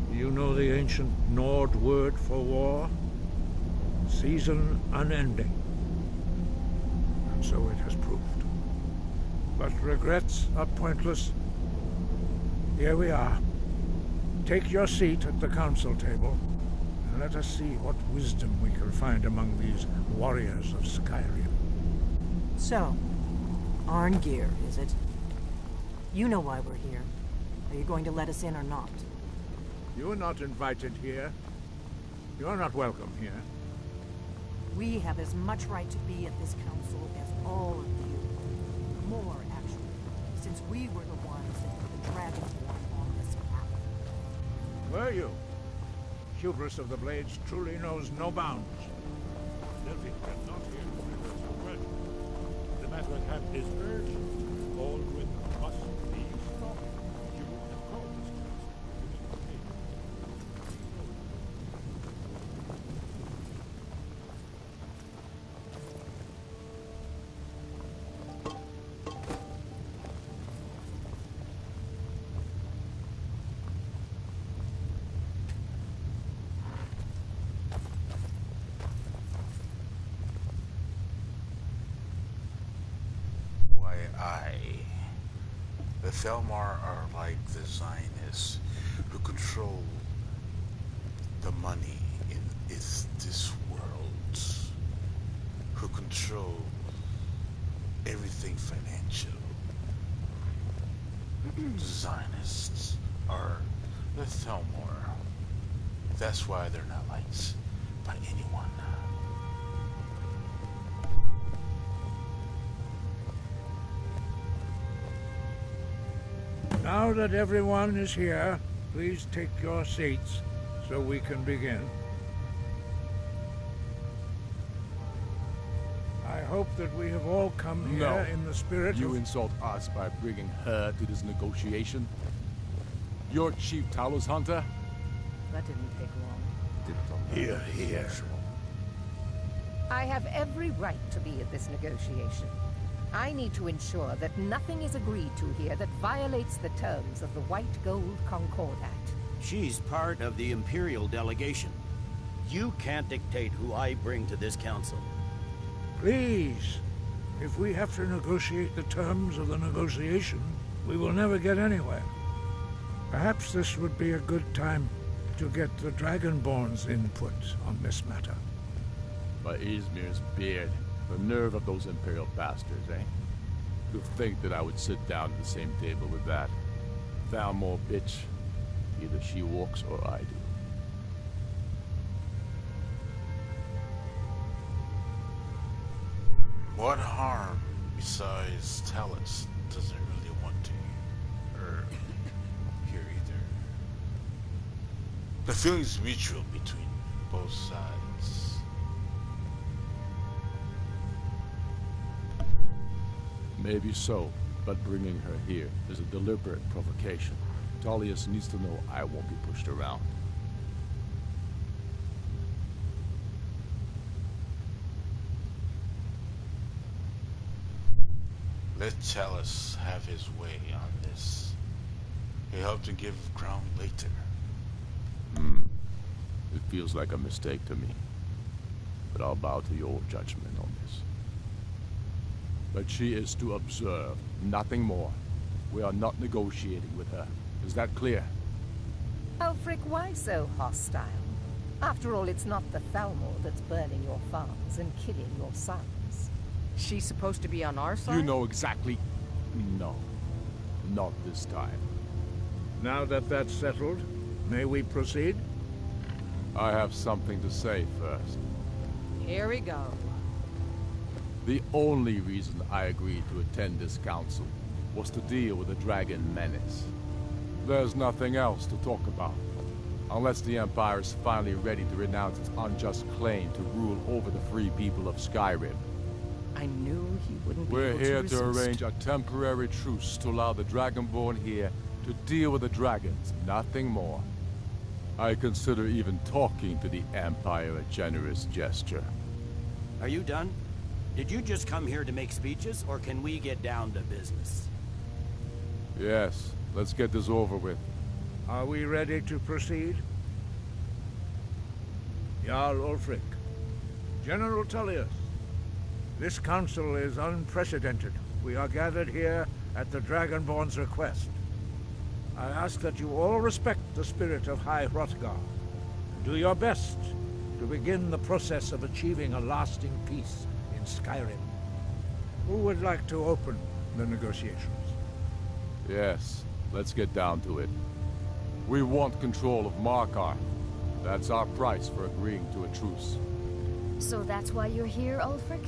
Do you know the ancient Nord word for war? Season unending. And so it has proved. But regrets are pointless. Here we are. Take your seat at the council table, and let us see what wisdom we can find among these warriors of Skyrim. So, Arngeir, is it? You know why we're here. Are you going to let us in or not? You are not invited here. You are not welcome here. We have as much right to be at this council as all of you. More, actually, since we were the ones that put the Dragonborn on this path. Were you? Hubris of the Blades truly knows no bounds. Delphi cannot hear the word. The matter at hand is urgent. Baldwin must be stopped. You have called this council. The Thelmar are like the Zionists who control the money in this world, who control everything financial. The Zionists are the Thelmar. That's why they're not liked by anyone. Now that everyone is here, please take your seats so we can begin. I hope that we have all come here in the spirit You insult us by bringing her to this negotiation? You're Chief Talos Hunter? That didn't take long. Here, here. I have every right to be at this negotiation. I need to ensure that nothing is agreed to here that violates the terms of the White Gold Concordat. She's part of the Imperial delegation. You can't dictate who I bring to this council. Please. If we have to negotiate the terms of the negotiation, we will never get anywhere. Perhaps this would be a good time to get the Dragonborn's input on this matter. By Izmir's beard, the nerve of those Imperial bastards, eh? To think that I would sit down at the same table with that Thalmor bitch. Either she walks or I do. What harm, besides Talus, doesn't really want to hear either? The feeling's mutual between both sides. Maybe so, but bringing her here is a deliberate provocation. Tullius needs to know I won't be pushed around. Let Talus have his way on this. He'll help to give ground later. It feels like a mistake to me. But I'll bow to your judgment on this. But she is to observe, nothing more. We are not negotiating with her. Is that clear? Ulfric, why so hostile? After all, it's not the Thalmor that's burning your farms and killing your sons. She's supposed to be on our side? You know exactly... No. Not this time. Now that that's settled, may we proceed? I have something to say first. Here we go. The only reason I agreed to attend this council was to deal with the dragon menace. There's nothing else to talk about. Unless the Empire is finally ready to renounce its unjust claim to rule over the free people of Skyrim. I knew he wouldn't be We're able here to to resist. arrange a temporary truce to allow the Dragonborn here to deal with the dragons, nothing more. I consider even talking to the Empire a generous gesture. Are you done? Did you just come here to make speeches, or can we get down to business? Yes, let's get this over with. Are we ready to proceed? Jarl Ulfric, General Tullius, this council is unprecedented. We are gathered here at the Dragonborn's request. I ask that you all respect the spirit of High Hrothgar, and do your best to begin the process of achieving a lasting peace in Skyrim. Who would like to open the negotiations? Yes, let's get down to it. We want control of Markarth. That's our price for agreeing to a truce. So that's why you're here, Ulfric?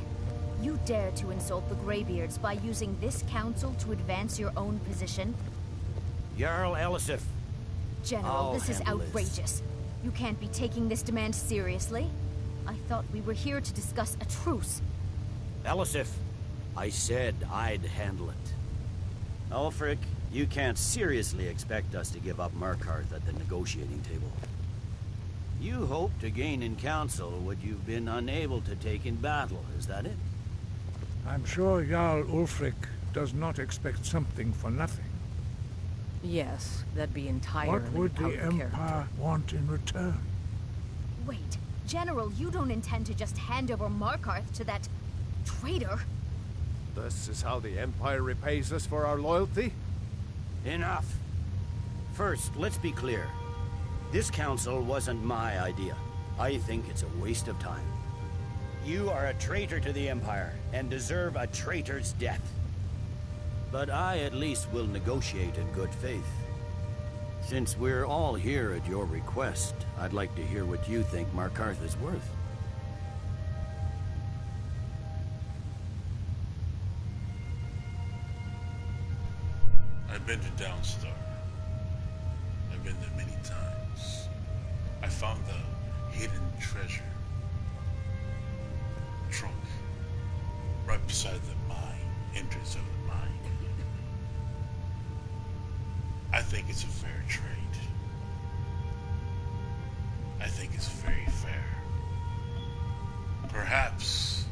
You dare to insult the Greybeards by using this council to advance your own position? Jarl Elisif. General, I'll this is handle this. outrageous. You can't be taking this demand seriously. I thought we were here to discuss a truce. Elisif, I said I'd handle it. Ulfric, you can't seriously expect us to give up Markarth at the negotiating table. You hope to gain in council what you've been unable to take in battle, is that it? I'm sure Jarl Ulfric does not expect something for nothing. Yes, that'd be entirely What would out the of character. Empire want in return? Wait, General, you don't intend to just hand over Markarth to that traitor? This is how the Empire repays us for our loyalty? Enough. First, let's be clear. This council wasn't my idea. I think it's a waste of time. You are a traitor to the Empire, and deserve a traitor's death. But I at least will negotiate in good faith. Since we're all here at your request, I'd like to hear what you think Markarth is worth. I've been to Downstar. I've been there many times. I found the hidden treasure trunk right beside the entrance of the mine. I think it's a fair trade. I think it's very fair. Perhaps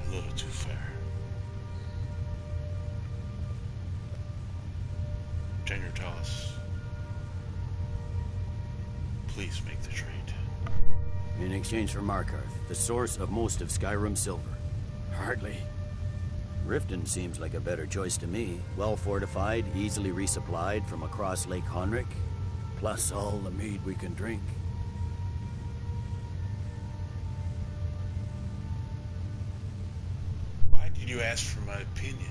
a little too fair. General, boss. Please make the trade. In exchange for Markarth, the source of most of Skyrim's silver. Hardly. Riften seems like a better choice to me. Well fortified, easily resupplied from across Lake Honric, plus all the mead we can drink. Why did you ask for my opinion?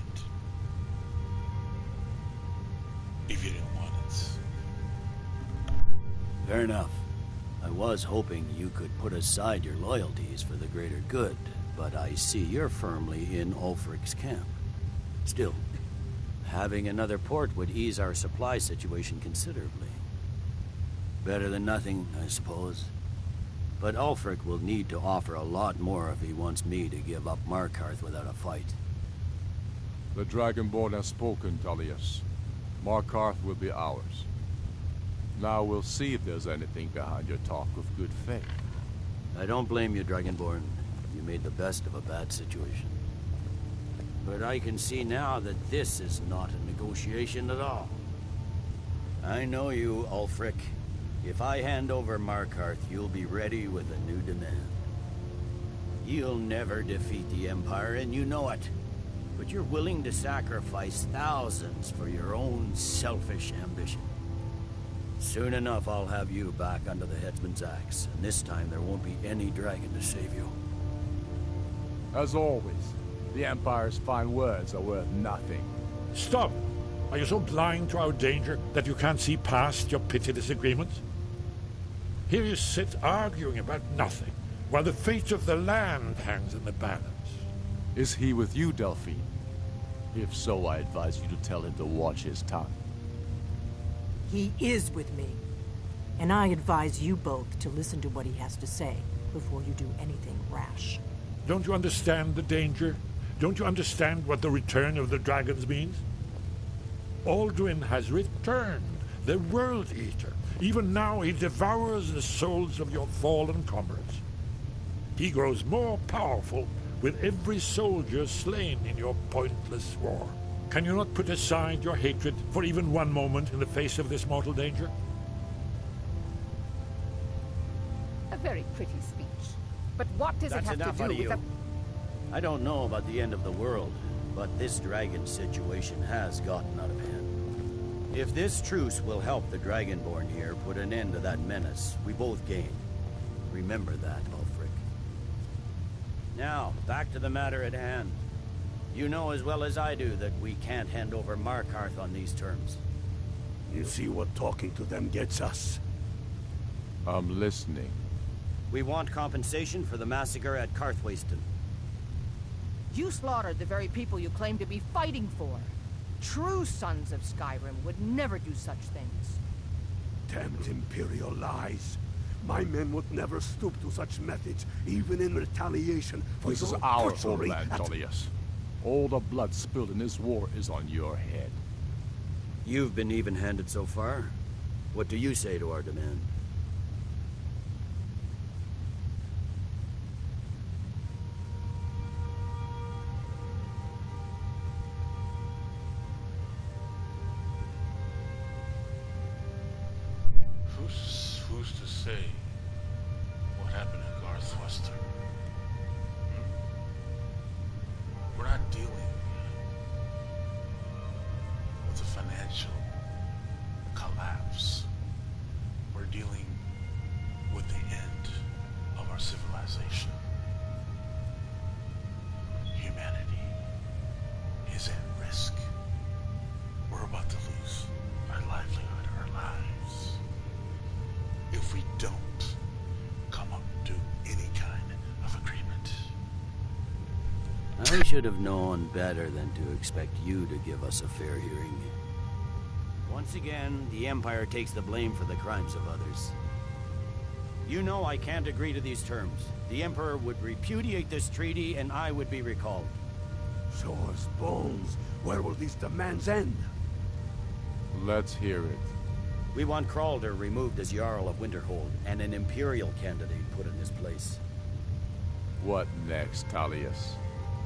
If you didn't want it. Fair enough. I was hoping you could put aside your loyalties for the greater good, but I see you're firmly in Ulfric's camp. Still, having another port would ease our supply situation considerably. Better than nothing, I suppose. But Ulfric will need to offer a lot more if he wants me to give up Markarth without a fight. The Dragonborn has spoken, Tullius. Markarth will be ours. Now we'll see if there's anything behind your talk of good faith. I don't blame you, Dragonborn. You made the best of a bad situation. But I can see now that this is not a negotiation at all. I know you, Ulfric. If I hand over Markarth, you'll be ready with a new demand. You'll never defeat the Empire, and you know it. But you're willing to sacrifice thousands for your own selfish ambition. Soon enough, I'll have you back under the headsman's axe, and this time there won't be any dragon to save you. As always, the Empire's fine words are worth nothing. Stop! Are you so blind to our danger that you can't see past your petty disagreements? Here you sit arguing about nothing, while the fate of the land hangs in the balance. Is he with you, Delphine? If so, I advise you to tell him to watch his tongue. He is with me. And I advise you both to listen to what he has to say before you do anything rash. Don't you understand the danger? Don't you understand what the return of the dragons means? Alduin has returned, the World Eater. Even now he devours the souls of your fallen comrades. He grows more powerful with every soldier slain in your pointless war. Can you not put aside your hatred for even one moment in the face of this mortal danger? A very pretty speech. But what does it have to do with the... I don't know about the end of the world, but this dragon situation has gotten out of hand. If this truce will help the Dragonborn here put an end to that menace, we both gain. Remember that, Ulfric. Now, back to the matter at hand. You know as well as I do that we can't hand over Markarth on these terms. You see what talking to them gets us? I'm listening. We want compensation for the massacre at Karthwasten. You slaughtered the very people you claim to be fighting for. True sons of Skyrim would never do such things. Damned Imperial lies. My men would never stoop to such methods, even in retaliation for This is your our butchery homeland, at- Tullius. All the blood spilled in this war is on your head. You've been even-handed so far. What do you say to our demand? Who's to say what happened in Karthwasten? We're not dealing with a financial collapse. We're dealing with the end of our civilization. Humanity is at risk. We're about to lose our livelihood, our lives. If we don't come up to any kind of agreement. I should have known better than to expect you to give us a fair hearing. Once again, the Empire takes the blame for the crimes of others. You know I can't agree to these terms. The Emperor would repudiate this treaty and I would be recalled. Show us bones. Where will these demands end? Let's hear it. We want Kralder removed as Jarl of Winterhold and an Imperial candidate put in his place. What next, Tullius?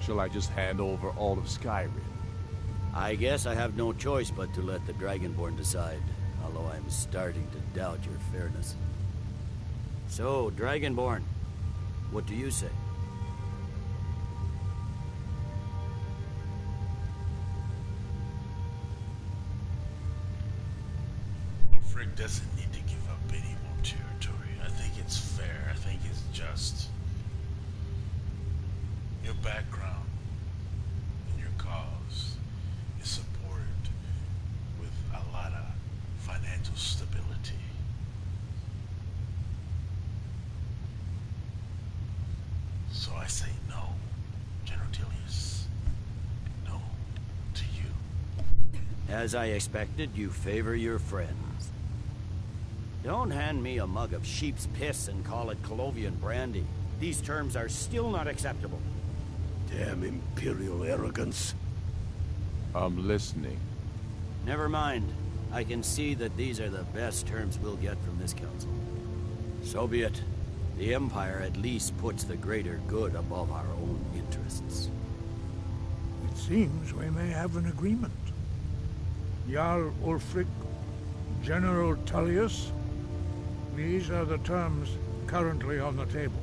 Shall I just hand over all of Skyrim? I guess I have no choice but to let the Dragonborn decide, although I'm starting to doubt your fairness. So, Dragonborn, what do you say? Ulfric doesn't need to give up any more territory. I think it's fair. I think it's just. Your background and your cause is supported with a lot of financial stability. So I say no, General Tilius. No to you. As I expected, you favor your friends. Don't hand me a mug of sheep's piss and call it Colovian brandy. These terms are still not acceptable. Damn imperial arrogance. I'm listening. Never mind. I can see that these are the best terms we'll get from this council. So be it. The Empire at least puts the greater good above our own interests. It seems we may have an agreement. Jarl Ulfric, General Tullius, these are the terms currently on the table.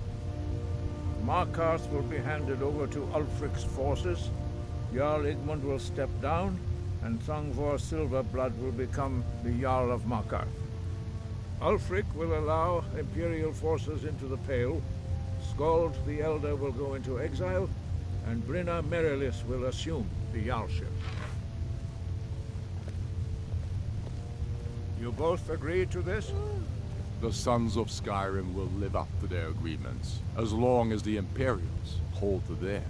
Markarth will be handed over to Ulfric's forces, Jarl Igmund will step down, and Thongvor Silverblood will become the Jarl of Markarth. Ulfric will allow Imperial forces into the Pale, Skald the Elder will go into exile, and Brynna Merilis will assume the Jarlship. You both agree to this? The Sons of Skyrim will live up to their agreements, as long as the Imperials hold to theirs.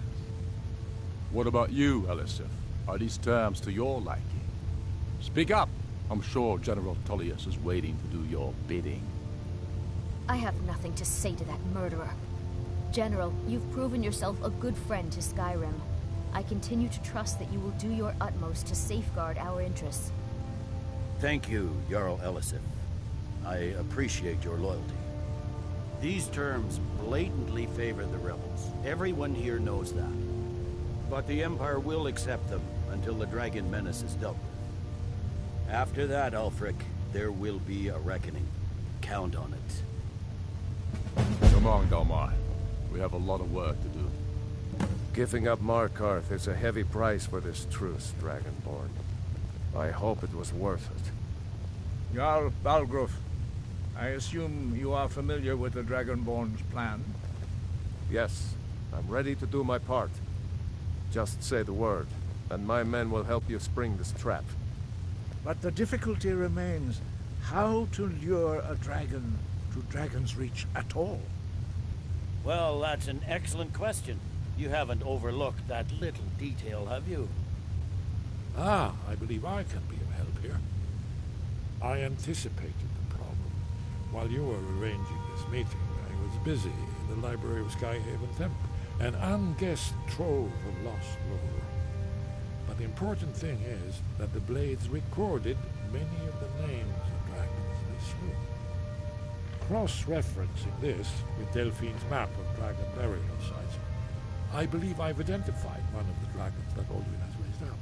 What about you, Elisif? Are these terms to your liking? Speak up! I'm sure General Tullius is waiting to do your bidding. I have nothing to say to that murderer. General, you've proven yourself a good friend to Skyrim. I continue to trust that you will do your utmost to safeguard our interests. Thank you, Jarl Elisif. I appreciate your loyalty. These terms blatantly favor the rebels. Everyone here knows that. But the Empire will accept them until the Dragon Menace is dealt with. After that, Ulfric, there will be a reckoning. Count on it. Come on, Dalmar. We have a lot of work to do. Giving up Markarth is a heavy price for this truce, Dragonborn. I hope it was worth it. Jarl Balgruf, I assume you are familiar with the Dragonborn's plan? Yes, I'm ready to do my part. Just say the word, and my men will help you spring this trap. But the difficulty remains how to lure a dragon to Dragon's Reach at all. Well, that's an excellent question. You haven't overlooked that little detail, have you? Ah, I believe I can be of help here. I anticipated the problem. While you were arranging this meeting, I was busy in the library of Skyhaven Temp, an unguessed trove of lost lore. But the important thing is that the Blades recorded many of the names of dragons they slew. Cross-referencing this with Delphine's map of dragon burial sites, I believe I've identified one of the dragons that Alduin has raised up.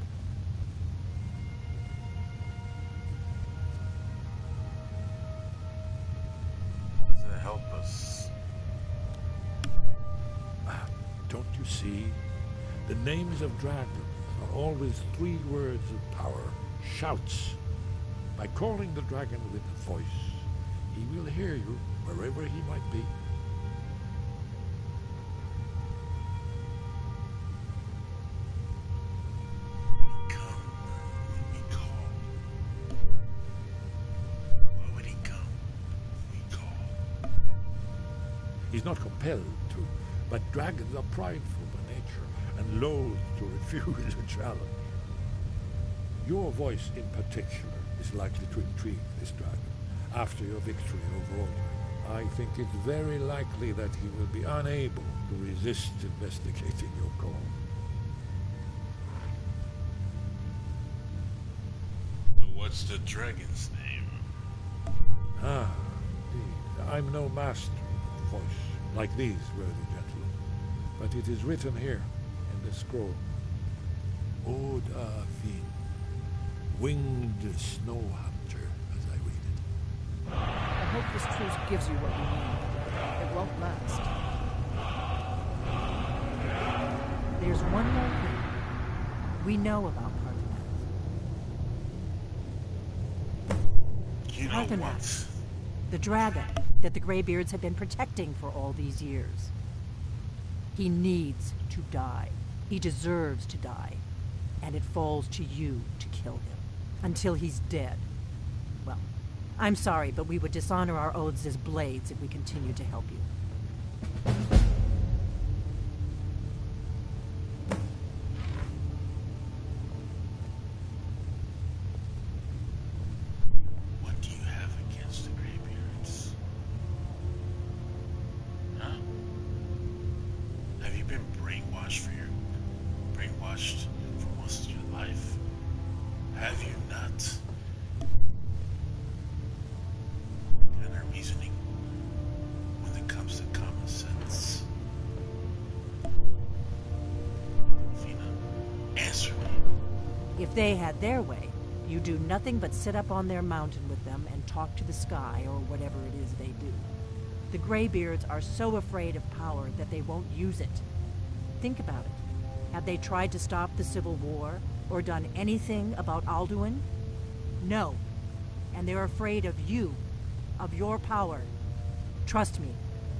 To help us. Don't you see? The names of dragons are always 3 words of power, shouts. By calling the dragon with a voice, he will hear you wherever he might be. He's not compelled to, but dragons are prideful by nature and loath to refuse a challenge. Your voice in particular is likely to intrigue this dragon after your victory over Alduin. I think it's very likely that he will be unable to resist investigating your call. So what's the dragon's name? Ah, indeed. I'm no master of voice, like these worthy gentlemen, but it is written here in this scroll. Ode Fin, winged snow hunter, as I read it. I hope this truce gives you what you need. It won't last. There's one more thing. We know about Parthenath. You know Parthenath, the dragon that the Greybeards have been protecting for all these years. He needs to die. He deserves to die. And it falls to you to kill him. Until he's dead. Well, I'm sorry, but we would dishonor our oaths as blades if we continued to help you. What do you have against the Greybeards? Huh? Have you been brainwashed for most of your life? Have you not? What kind of reasoning when it comes to common sense? Fina, answer me. If they had their way, you do nothing but sit up on their mountain with them and talk to the sky or whatever it is they do. The Greybeards are so afraid of power that they won't use it. Think about it. Have they tried to stop the Civil War or done anything about Alduin? No. And they're afraid of you, of your power. Trust me,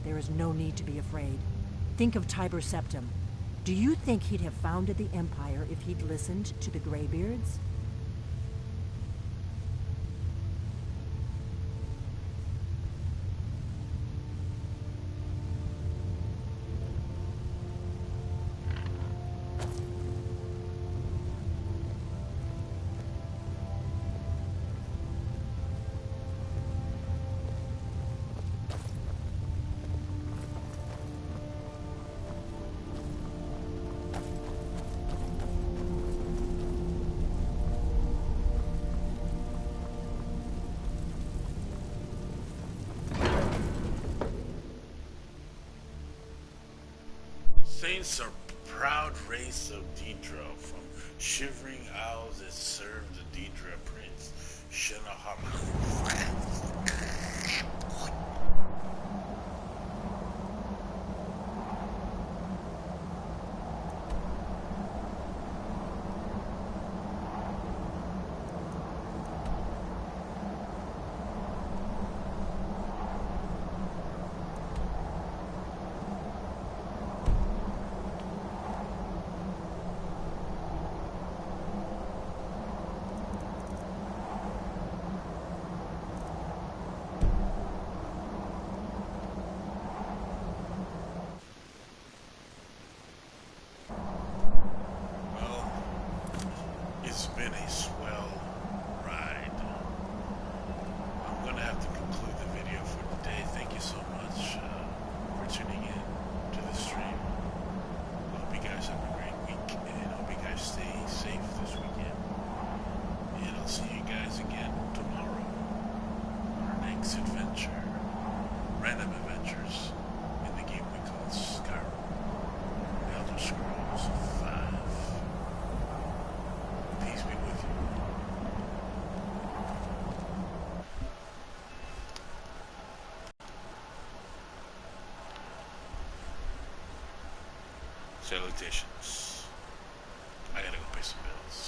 there is no need to be afraid. Think of Tiber Septim. Do you think he'd have founded the Empire if he'd listened to the Greybeards? Saints are proud race of Deidre, from shivering owls that served the Deidre prince, Shinahama. It's been a swell ride. I'm gonna have to conclude the video for today. Thank you so much for tuning in to the stream. I hope you guys have a great week, and I hope you guys stay safe this weekend. And I'll see you guys again tomorrow on our next adventure. Random adventures in the game we call Skyrim. Elder Scrolls 5. Peace be with you. Salutations. I gotta go pay some bills.